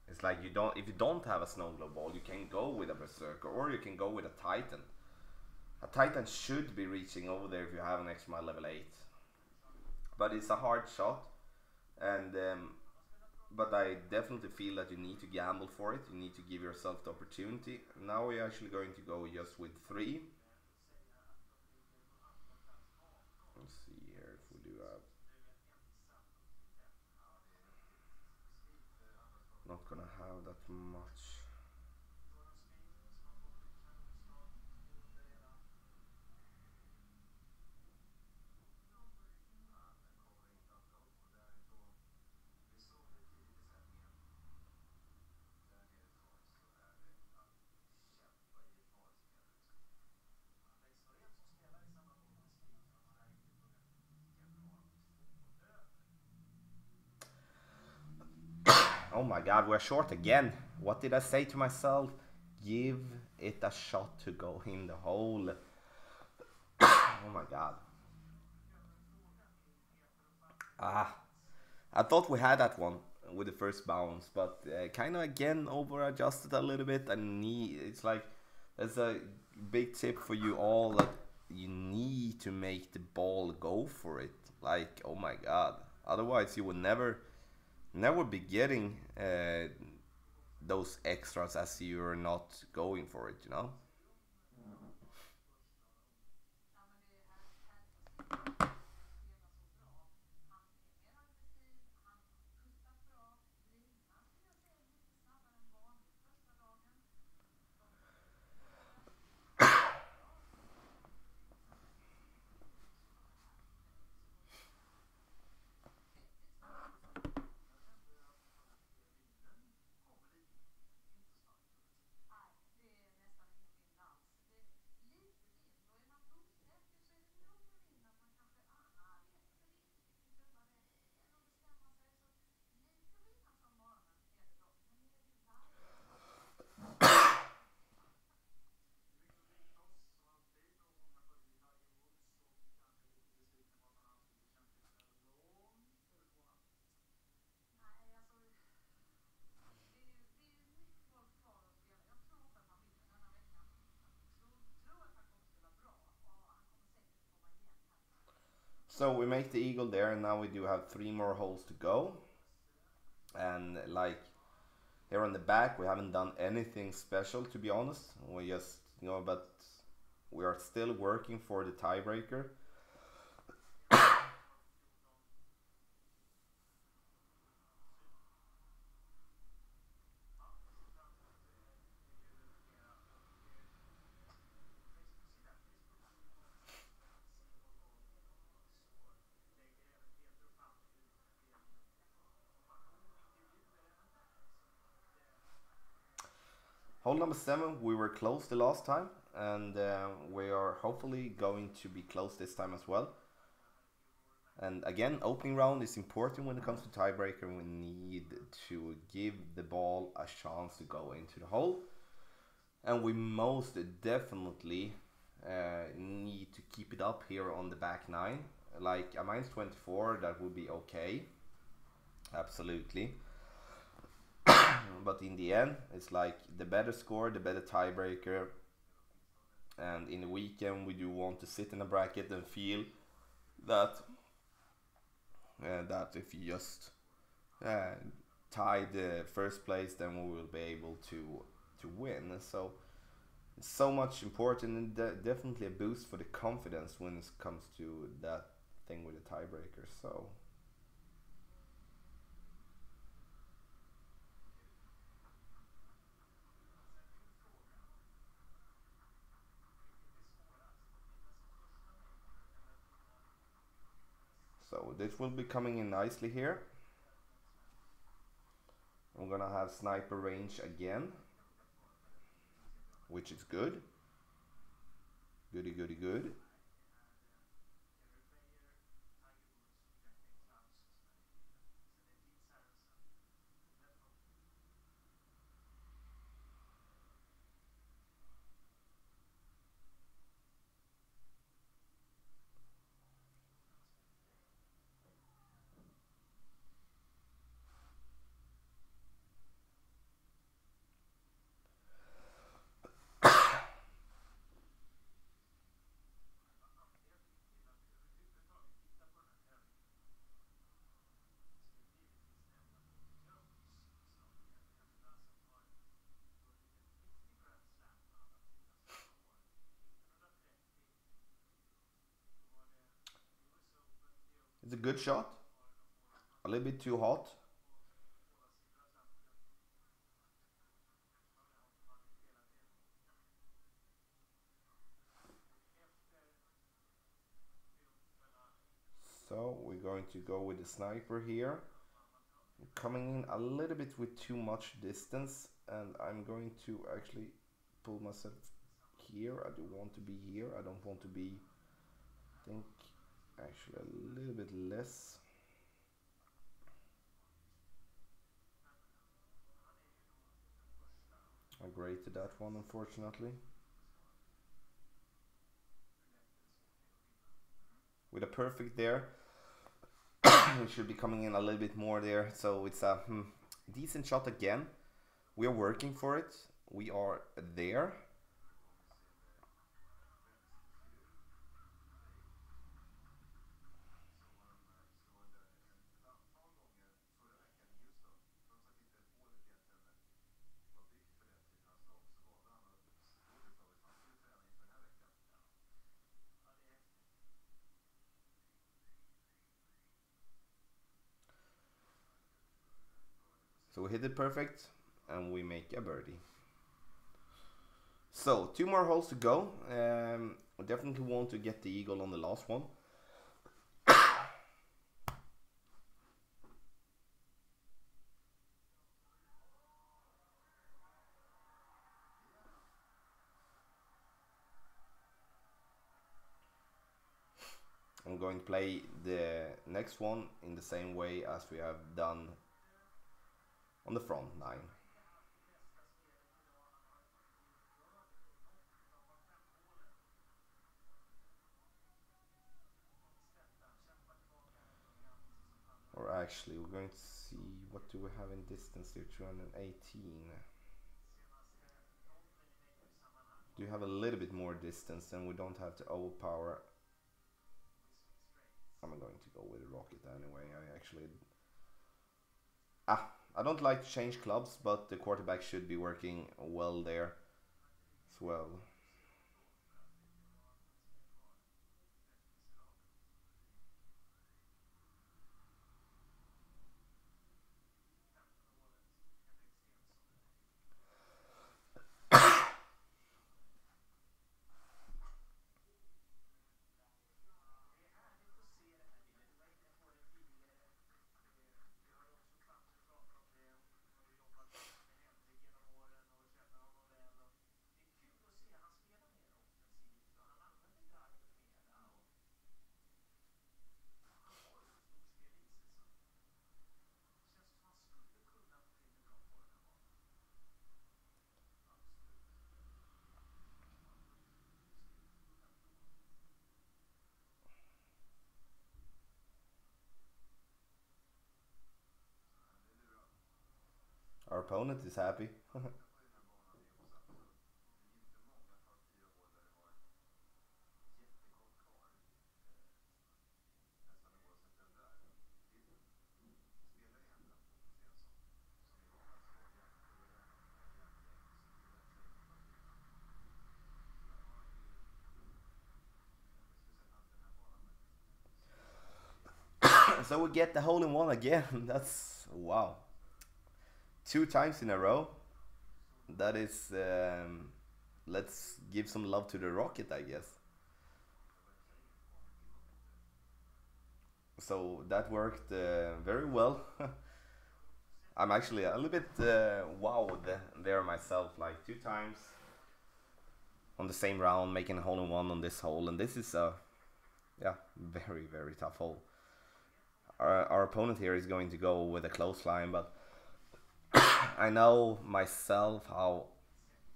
it's like you don't, if you don't have a snow globe ball, you can go with a berserker or you can go with a titan. A titan should be reaching over there if you have an X mile level 8. But it's a hard shot, and but I definitely feel that you need to gamble for it. You need to give yourself the opportunity. Now we're actually going to go just with 3. Let's see here if we do have. Not gonna have that much. Oh my god, we're short again. What did I say to myself? Give it a shot to go in the hole. Oh my god. Ah, I thought we had that one with the first bounce, but kind of again over adjusted a little bit. And it's like there's a big tip for you all that you need to make the ball go for it. Like, oh my god, otherwise you will never be getting those extras as you're not going for it, you know. So we make the eagle there, and now we do have 3 more holes to go. And like here on the back, we haven't done anything special, to be honest. We just, you know, but we are still working for the tiebreaker. Hole number 7, we were close the last time, and we are hopefully going to be close this time as well. And again, opening round is important when it comes to tiebreaker. We need to give the ball a chance to go into the hole, and we most definitely need to keep it up here on the back 9. Like a minus 24, that would be okay, absolutely. But in the end, it's like the better score, the better tiebreaker. And in the weekend, we do want to sit in a bracket and feel that that if you just uh, tie the first place, then we will be able to win. So it's so much important, and definitely a boost for the confidence when it comes to that thing with the tiebreaker. So this will be coming in nicely here. I'm gonna have sniper range again, which is good. Goody, goody, good. It's a good shot. A little bit too hot. So we're going to go with the sniper here. I'm coming in a little bit with too much distance, and I'm going to actually pull myself here. I do want to be here. I don't want to be, I think, actually a little bit less. I grated that one, unfortunately. With a perfect there, we should be coming in a little bit more there. So it's a decent shot again. We are working for it. We are there. So we hit it perfect and we make a birdie. So 2 more holes to go. I definitely want to get the eagle on the last one. I'm going to play the next one in the same way as we have done on the front 9. Or actually, we're going to see, what do we have in distance here? 218. Do you have a little bit more distance, then we don't have to overpower. I'm going to go with a rocket anyway. I don't like to change clubs, but the quarterback should be working well there as well. Our opponent is happy. So we get the hole-in-one again. That's wow. 2 times in a row. That is, let's give some love to the rocket, I guess. So that worked very well. I'm actually a little bit wowed there myself, like 2 times on the same round, making a hole-in-one on this hole, and this is a very tough hole. Our opponent here is going to go with a clothesline, but I know myself how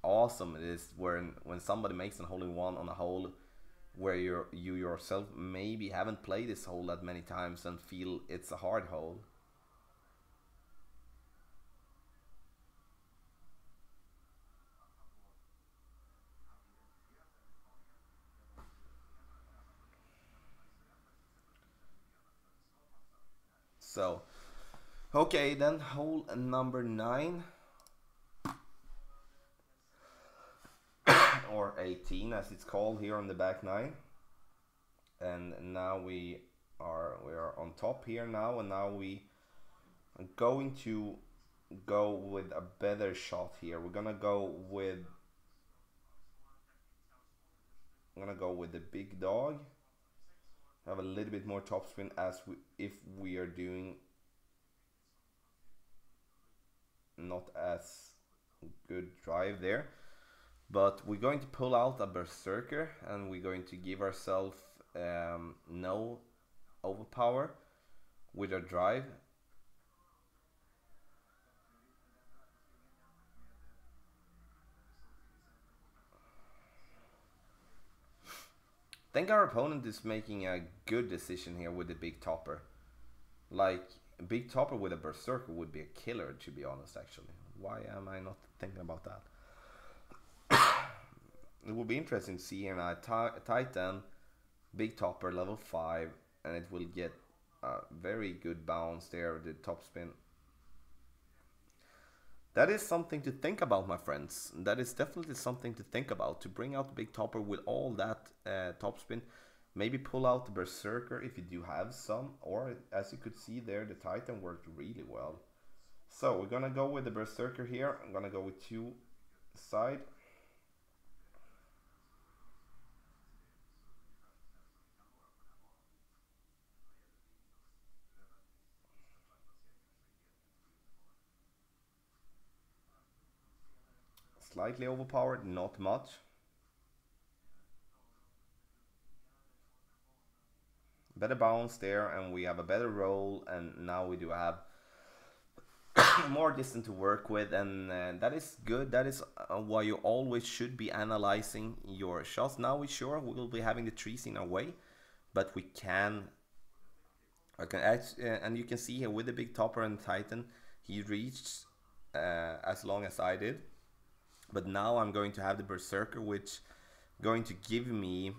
awesome it is when somebody makes a hole-in-one on a hole where you yourself maybe haven't played this hole that many times and feel it's a hard hole. So, okay, then hole number 9 or 18 as it's called here on the back 9. And now we are on top here now, and now we are going to go with a better shot here. We're gonna go with the big dog. Have a little bit more topspin if we are doing not as good drive there, but we're going to pull out a berserker and we're going to give ourselves no overpower with our drive. I think our opponent is making a good decision here with the big topper. Like, a big topper with a berserker would be a killer, to be honest, actually. Why am I not thinking about that? It would be interesting to see a Titan, big topper, level 5, and it will get a very good bounce there, the top spin. That is something to think about, my friends. That is definitely something to think about, to bring out the big topper with all that topspin. Maybe pull out the berserker if you do have some, or as you could see there, the Titan worked really well. So we're gonna go with the berserker here. I'm gonna go with 2 side. Slightly overpowered, not much. Better bounce there, and we have a better roll, and now we do have more distance to work with, and that is good. That is why you always should be analyzing your shots. Now we will be having the trees in our way, but we can and you can see here with the big topper and Titan, he reached as long as I did. But now I'm going to have the berserker, which going to give me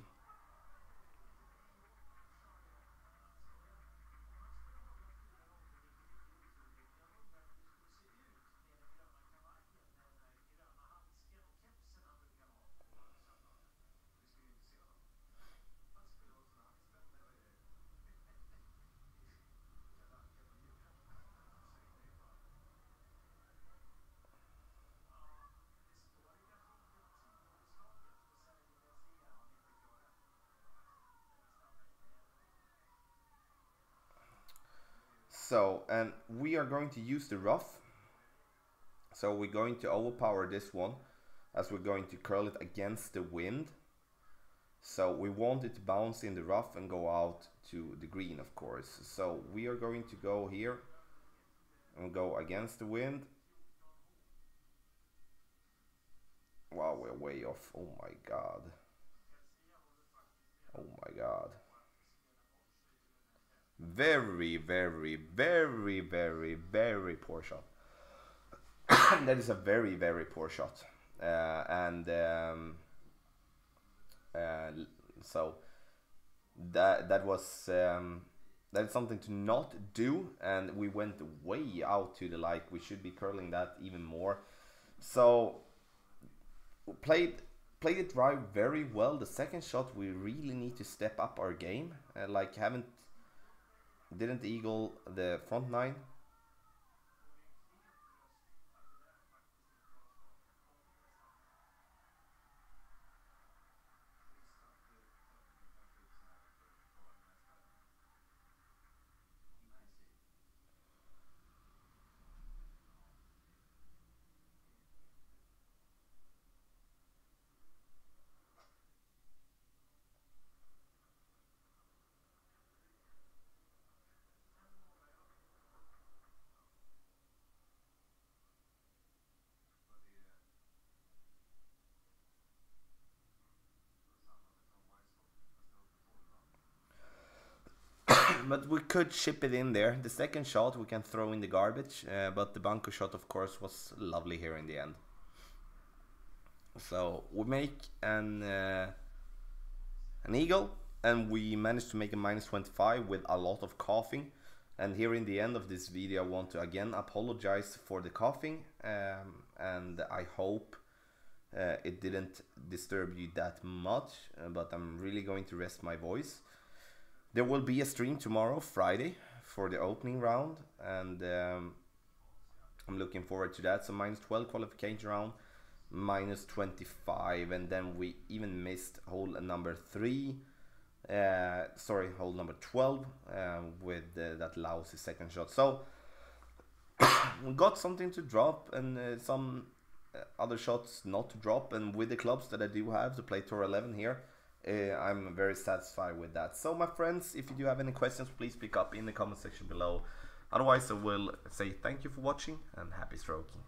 so, and we are going to use the rough. So we're going to overpower this one as we're going to curl it against the wind. So we want it to bounce in the rough and go out to the green, of course. So we are going to go here and go against the wind. Wow, we're way off. Oh my god. Oh my god. Very poor shot. That is a very poor shot. So that was that's something to not do, and we went way out to the light. We should be curling that even more. So played it right very well. The second shot we really need to step up our game. Like haven't Didn't eagle the front 9. But we could chip it in there. The second shot we can throw in the garbage, but the bunker shot, of course, was lovely here in the end. So we make an eagle, and we managed to make a -25 with a lot of coughing. And here in the end of this video, I want to again apologize for the coughing, and I hope it didn't disturb you that much, but I'm really going to rest my voice. There will be a stream tomorrow, Friday, for the opening round, and I'm looking forward to that. So -12 qualification round, -25, and then we even missed hole number 3. Sorry, hole number 12 with that lousy second shot. So we got something to drop, and some other shots not to drop, and with the clubs that I do have to play Tour 11 here, I'm very satisfied with that. So my friends, if you do have any questions, please pick up in the comment section below. Otherwise, I will say thank you for watching and happy stroking.